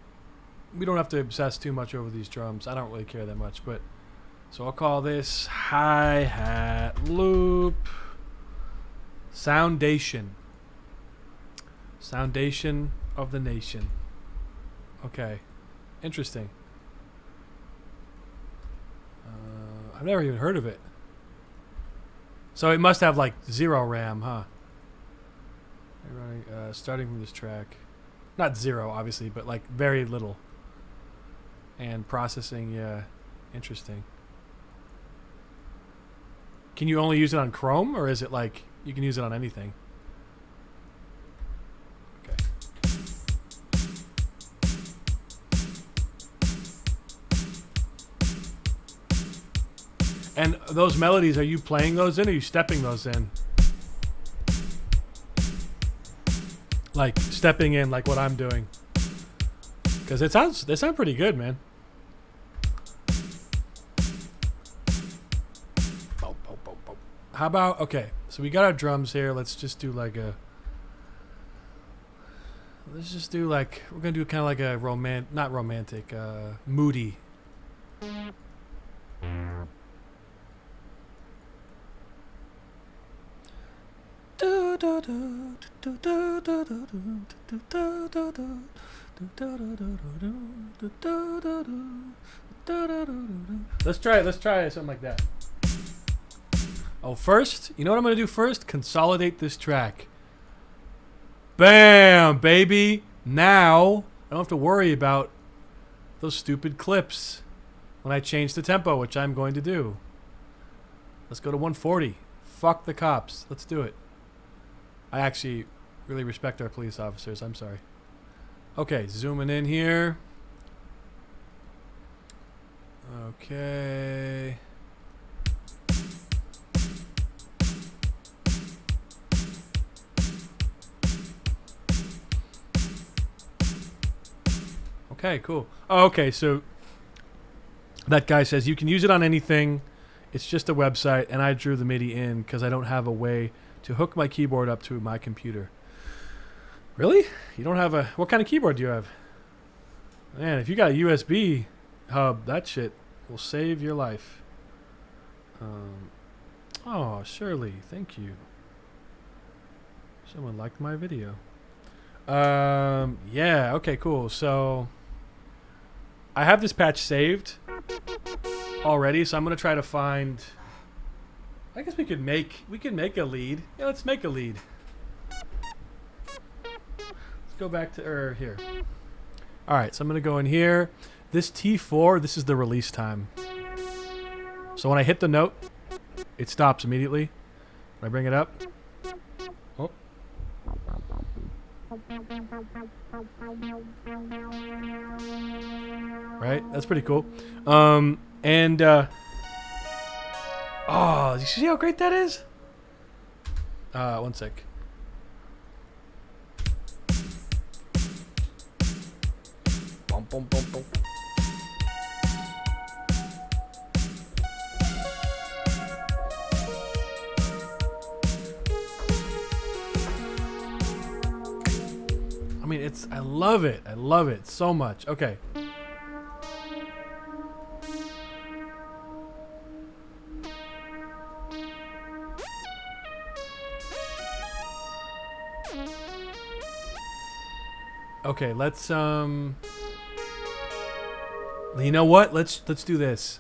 We don't have to obsess too much over these drums. I don't really care that much, but so I'll call this hi-hat loop Soundation. Soundation of the nation. Okay. Interesting. I've never even heard of it. So it must have like 0 RAM, huh? Running, starting from this track. Not 0, obviously, but like very little. And processing, yeah. Interesting. Can you only use it on Chrome, or is it like you can use it on anything? Okay. And those melodies, are you playing those in, or are you stepping those in? Like stepping in, like what I'm doing. Because they sound pretty good, man. How about, okay, so we got our drums here. Let's just do like a, let's just do like, we're going to do kind of like a not romantic, moody. Let's try something like that. Oh, first, you know what I'm going to do first? Consolidate this track. Bam, baby. Now, I don't have to worry about those stupid clips when I change the tempo, which I'm going to do. Let's go to 140. Fuck the cops. Let's do it. I actually really respect our police officers. I'm sorry. Okay, zooming in here. Okay. Okay, cool. Oh, okay, so that guy says you can use it on anything. It's just a website, and I drew the MIDI in because I don't have a way to hook my keyboard up to my computer. Really? You don't have a... What kind of keyboard do you have? Man, if you got a USB hub, that shit will save your life. Oh, Shirley, thank you. Someone liked my video. Yeah, okay, cool. So I have this patch saved already, so I'm gonna try to find. I guess we could make a lead. Yeah, let's make a lead. Let's go back to here. All right, so I'm gonna go in here. This T4, this is the release time. So when I hit the note, it stops immediately. When I bring it up, oh. Right, that's pretty cool. Oh, you see how great that is? One sec. Bum, bum, bum, bum. I mean, I love it. I love it so much. Okay. Okay, let's you know what? Let's do this.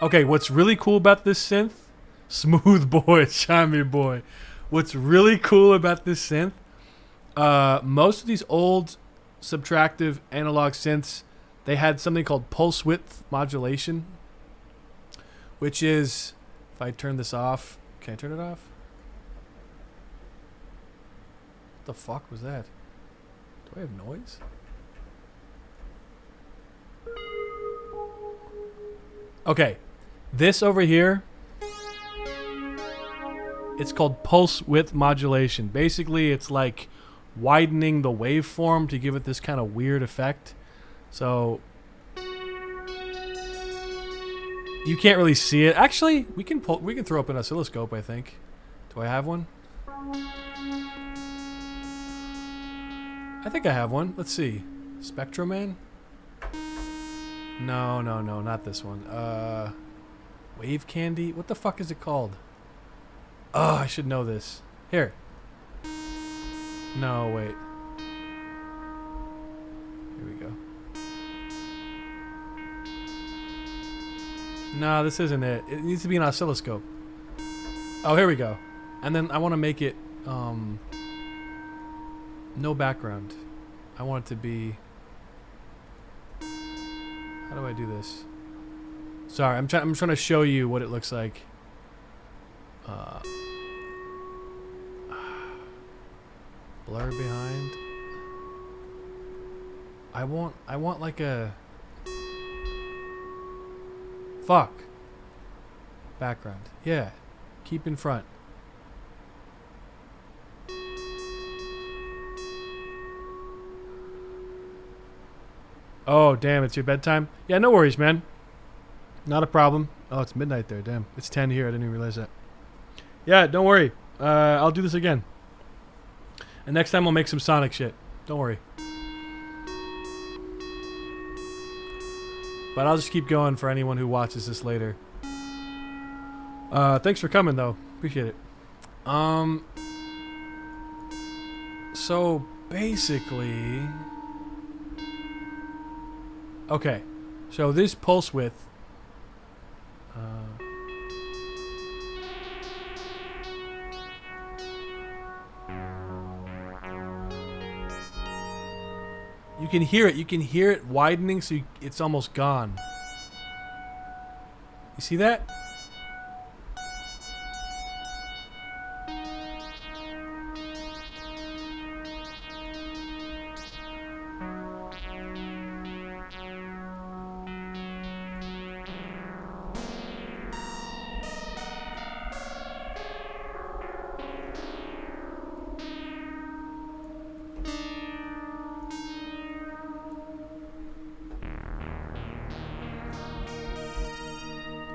Okay, what's really cool about this synth? Smooth boy, chimey boy. What's really cool about this synth? Most of these old subtractive analog synths, they had something called pulse width modulation, which is, if I turn this off, can I turn it off? What the fuck was that? Do I have noise? Okay, this over here, it's called pulse width modulation. Basically, it's like widening the waveform to give it this kind of weird effect. So you can't really see it. Actually, we can throw up an oscilloscope, I think. Do I have one? I think I have one. Let's see. Spectroman? No, not this one. Wave Candy? What the fuck is it called? Oh, I should know this. Here. No, wait. Here we go. No, this isn't it. It needs to be an oscilloscope. Oh, here we go. And then I want to make it no background. I want it to be... How do I do this? Sorry, I'm trying to show you what it looks like. Blur behind. I want like a... Fuck. Background. Yeah. Keep in front. Oh, damn, it's your bedtime? Yeah, no worries, man. Not a problem. Oh, it's midnight there. Damn. It's 10 here. I didn't even realize that. Yeah, don't worry. I'll do this again. And next time I'll make some Sonic shit. Don't worry. But I'll just keep going for anyone who watches this later. Thanks for coming, though. Appreciate it. So, basically... Okay. So, this pulse width... You can hear it. You can hear it widening, so it's almost gone. You see that?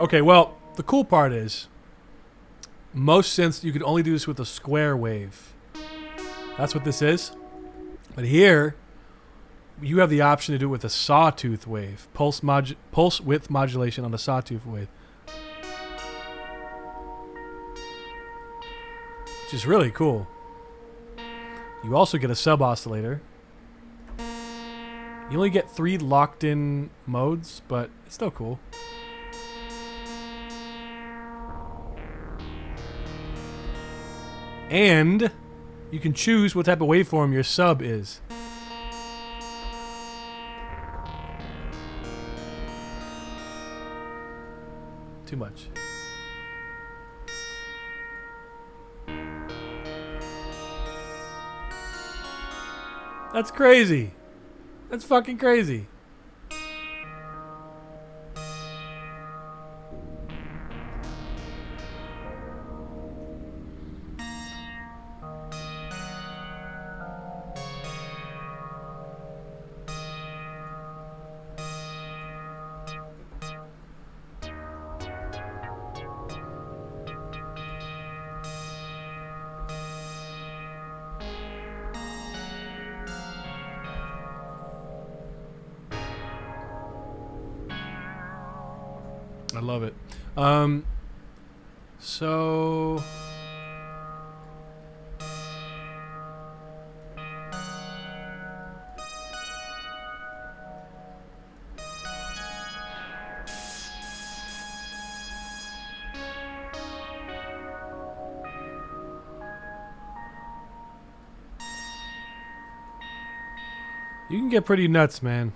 Okay, well, the cool part is most synths you could only do this with a square wave. That's what this is. But here, you have the option to do it with a sawtooth wave. Pulse width modulation on the sawtooth wave. Which is really cool. You also get a sub-oscillator. You only get 3 locked-in modes, but it's still cool. And you can choose what type of waveform your sub is. Too much. That's crazy. That's fucking crazy. I love it. So... You can get pretty nuts, man.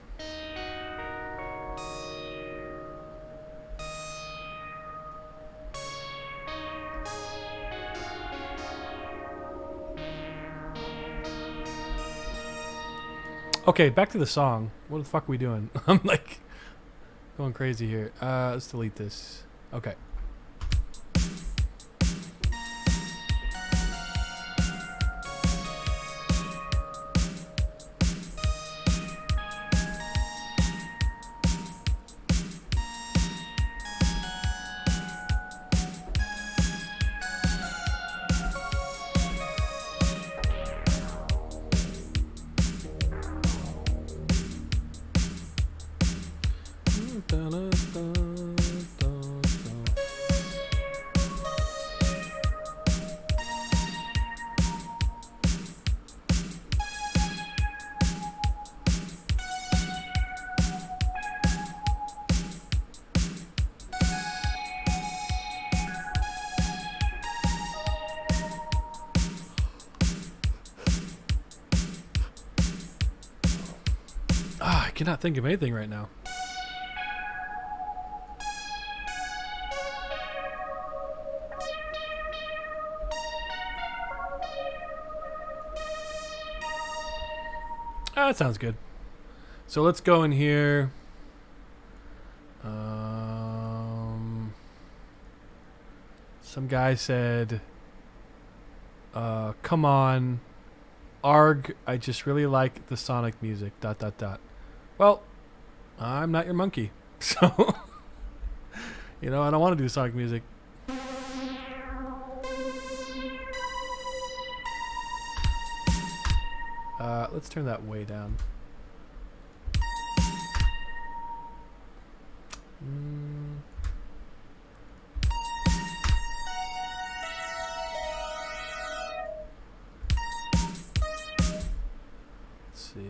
Okay, back to the song. What the fuck are we doing? I'm like going crazy here. Let's delete this. Okay. I cannot think of anything right now. That sounds good. So let's go in here. Some guy said, come on, arg, I just really like the Sonic music, ... Well, I'm not your monkey. So, I don't want to do Sonic music. Let's turn that way down. Let's see.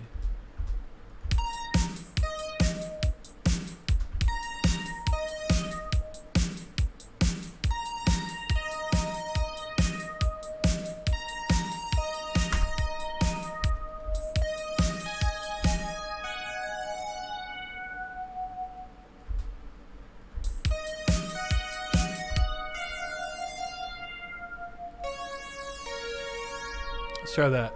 Let's try that.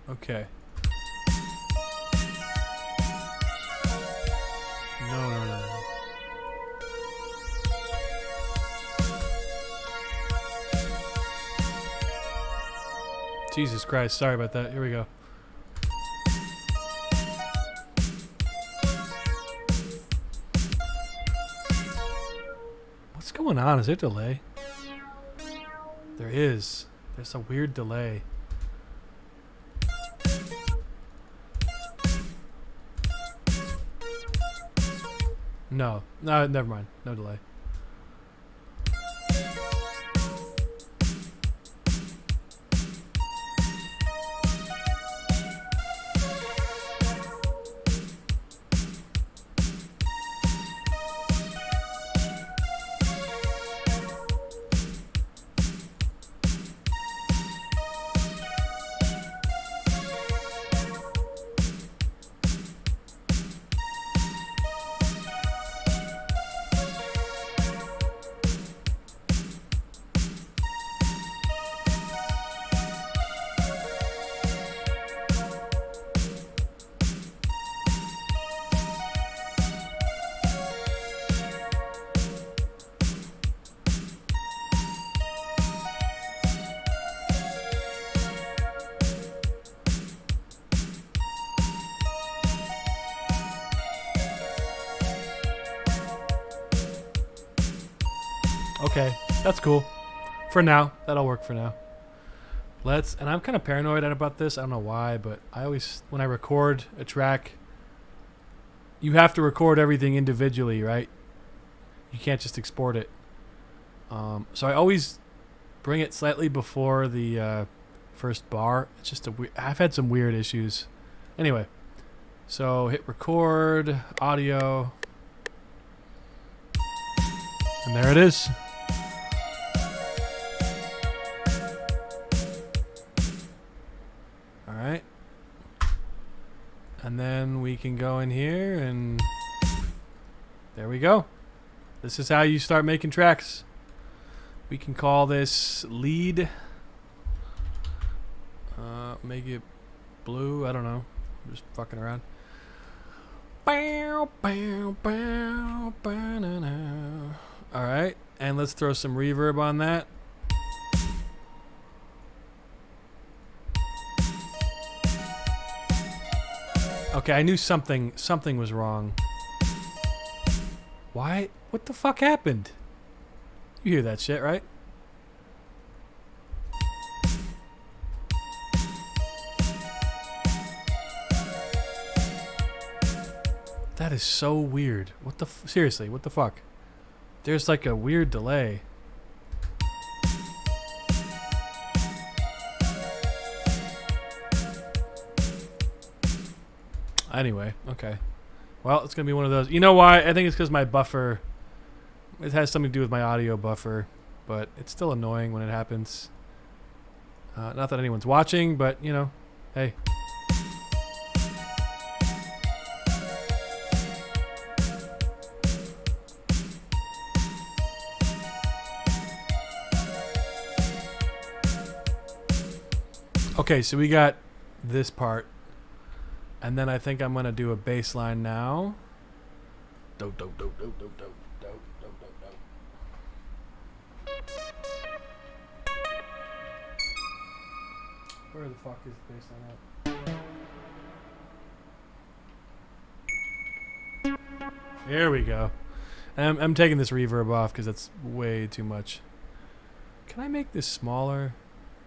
Okay. No. Jesus Christ, sorry about that. Here we go. What's going on? Is there a delay? There is. There's a weird delay. No, never mind. No delay. Okay, that's cool. For now, that'll work for now. And I'm kind of paranoid about this. I don't know why, but I always, when I record a track, you have to record everything individually, right? You can't just export it. So I always bring it slightly before the first bar. It's just I've had some weird issues. Anyway, so hit record, audio, and there it is. Alright. And then we can go in here and there we go. This is how you start making tracks. We can call this lead. Make it blue. I don't know. I'm just fucking around. Alright. And let's throw some reverb on that. Okay, I knew something was wrong. Why? What the fuck happened? You hear that shit, right? That is so weird. What the seriously, what the fuck? There's like a weird delay. Anyway, okay. Well, it's going to be one of those. You know why? I think it's because my buffer, it has something to do with my audio buffer, but it's still annoying when it happens. Not that anyone's watching, but, you know, hey. Okay, so we got this part. And then I think I'm going to do a bass line now. Do, do, do, do, do, do, do, do, do, do. Where the fuck is the bass line at? There we go. I'm taking this reverb off because that's way too much. Can I make this smaller?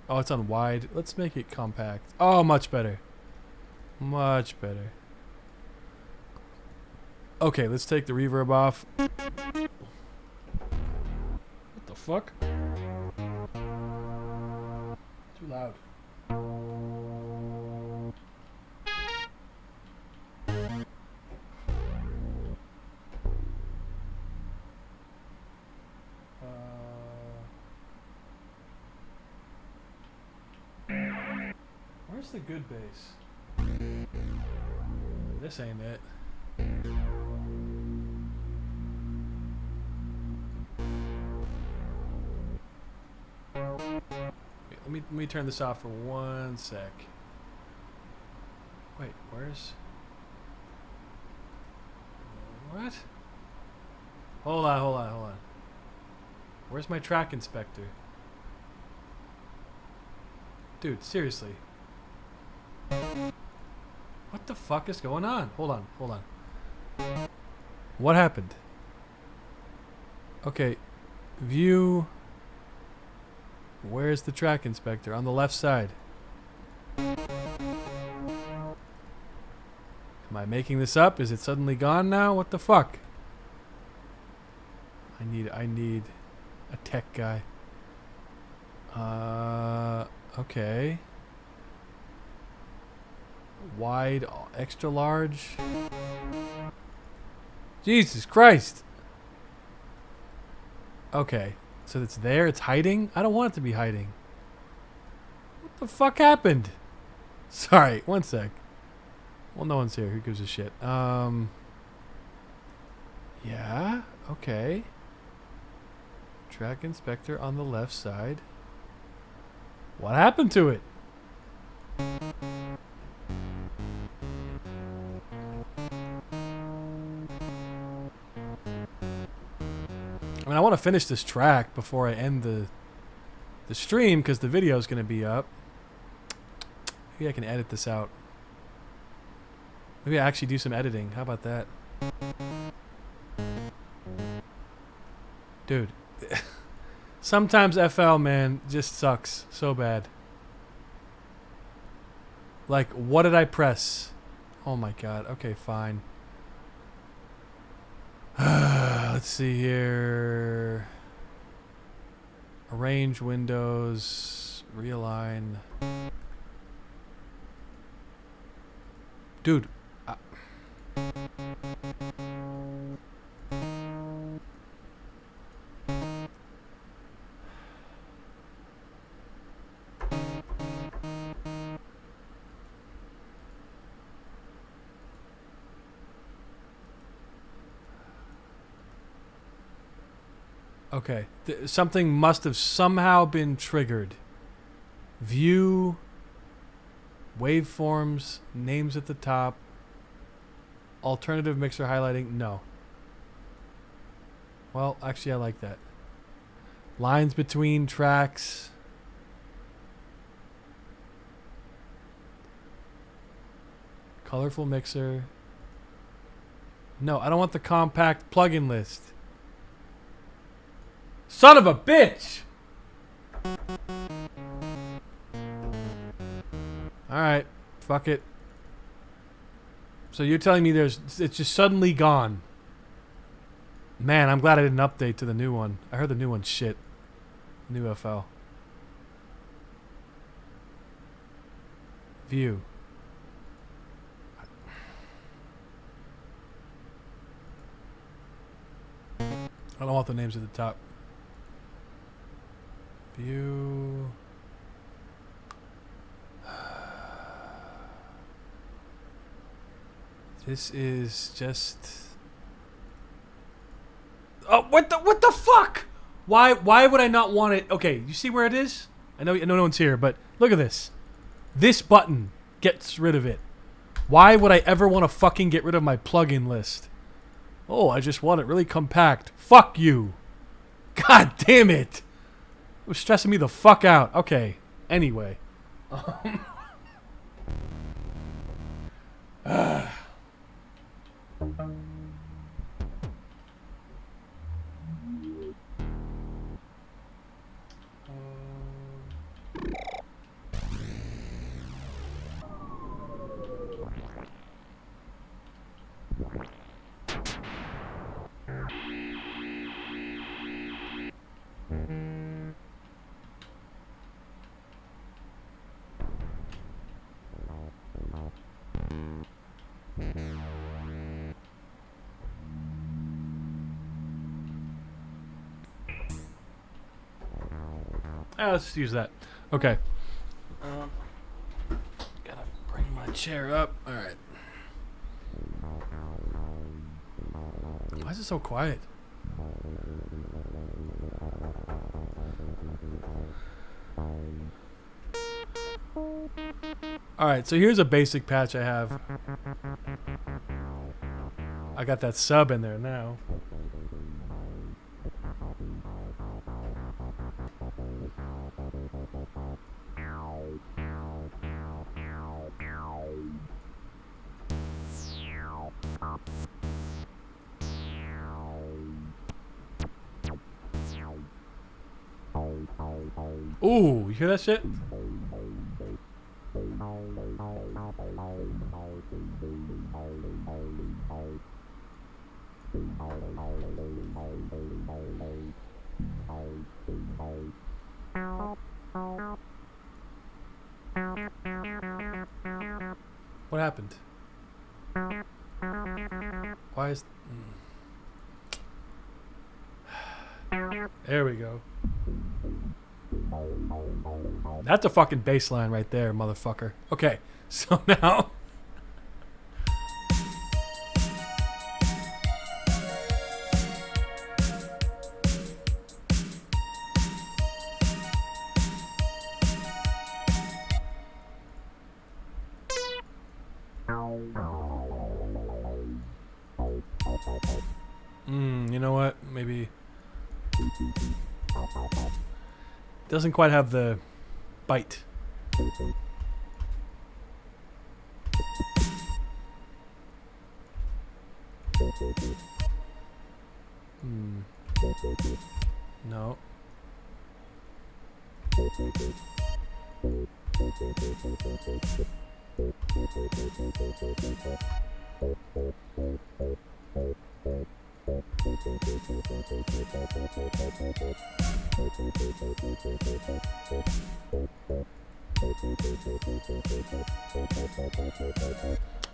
Oh, it's on wide. Let's make it compact. Oh, much better. Much better. Okay, let's take the reverb off. What the fuck? Too loud. Where's the good bass? This ain't it. Wait, let me turn this off for 1 sec. Wait, where's... What? Hold on. Where's my track inspector? Dude, seriously. What the fuck is going on? Hold on. What happened? Okay. View. Where's the track inspector? On the left side. Am I making this up? Is it suddenly gone now? What the fuck? I need a tech guy. Okay. Wide, extra large. Jesus Christ. Okay. So it's there, it's hiding? I don't want it to be hiding. What the fuck happened? Sorry, 1 sec. Well, no one's here. Who gives a shit? Yeah, okay. Track inspector on the left side. What happened to it? I mean, I want to finish this track before I end the stream because the video is going to be up. Maybe I can edit this out. Maybe I actually do some editing. How about that? Dude. Sometimes FL, man, just sucks so bad. Like, what did I press? Oh my god. Okay, fine. Let's see here. Arrange windows. Realign. Dude. Okay. Something must have somehow been triggered. View. Waveforms. Names at the top. Alternative mixer highlighting. No. Well, actually, I like that. Lines between tracks. Colorful mixer. No, I don't want the compact plugin list. Son of a bitch! Alright, fuck it. So you're telling me it's just suddenly gone. Man, I'm glad I didn't update to the new one. I heard the new one's shit. New FL. View. I don't want the names at the top. View. This is just... Oh, what the fuck? Why would I not want it? Okay, you see where it is? I know no one's here, but look at this. This button gets rid of it. Why would I ever want to fucking get rid of my plugin list? Oh, I just want it really compact. Fuck you. God damn it. It was stressing me the fuck out. Okay, anyway. Let's use that. Okay. Gotta bring my chair up. All right. Why is it so quiet? All right, so here's a basic patch I have. I got that sub in there now. Ooh, you hear that shit? What happened? Why is... There we go. That's a fucking bass line right there, motherfucker. Okay, so now... you know what? Maybe... Doesn't quite have the bite. No.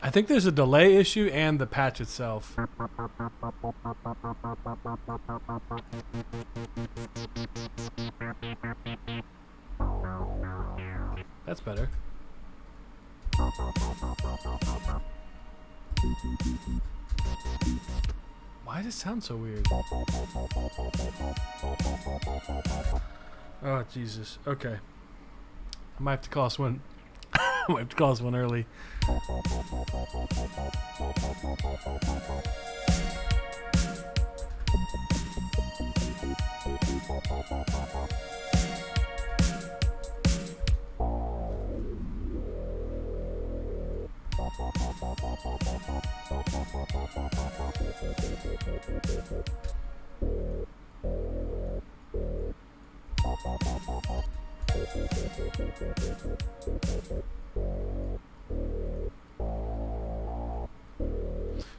I think there's a delay issue and the patch itself. That's better. Why does it sound so weird? Oh, Jesus. Okay. I might have to call this one. I might have to call this one early.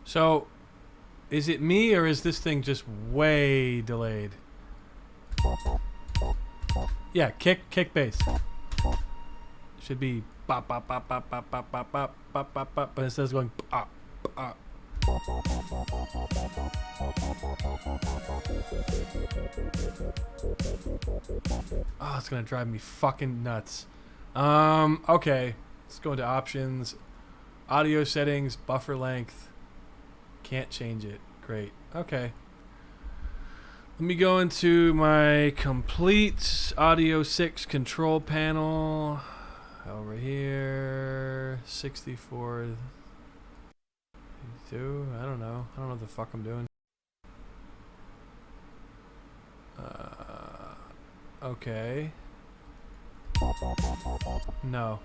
So, is it me or is this thing just way delayed? Yeah, kick bass. Should be bop bop bop bop bop bop bop bop bop bop bop, but instead it's going bop bop. Oh, it's gonna drive me fucking nuts. Okay. Let's go into options. Audio settings, buffer length. Can't change it. Great. Okay. Let me go into my complete Audio 6 control panel. Over here. 64. 32. I don't know. I don't know what the fuck I'm doing. Okay. No.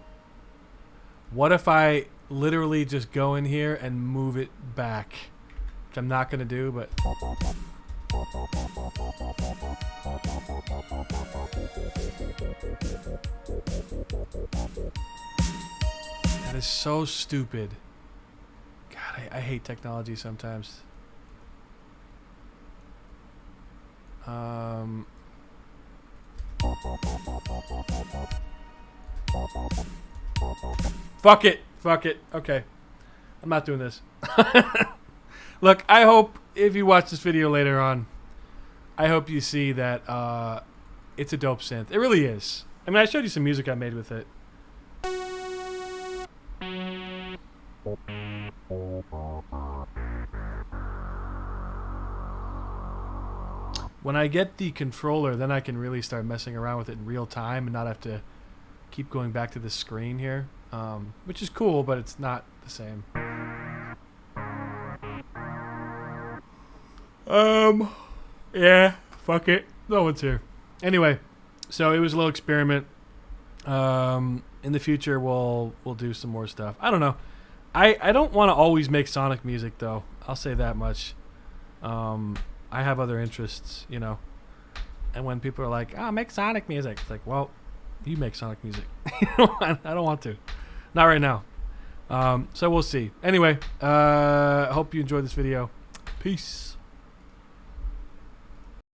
What if I literally just go in here and move it back? Which I'm not going to do, but... That is so stupid. God, I hate technology sometimes. Fuck it. Fuck it. Okay. I'm not doing this. Look, I hope if you watch this video later on, I hope you see that it's a dope synth. It really is. I mean, I showed you some music I made with it. When I get the controller, then I can really start messing around with it in real time and not have to keep going back to the screen here, which is cool, but it's not the same. Yeah, fuck it. No one's here. Anyway, so it was a little experiment. In the future, we'll do some more stuff. I don't know. I don't want to always make Sonic music, though. I'll say that much. I have other interests, you know. And when people are like, "Oh, make Sonic music," it's like, well, you make Sonic music. I don't want to. Not right now. So we'll see. Anyway, I hope you enjoyed this video. Peace.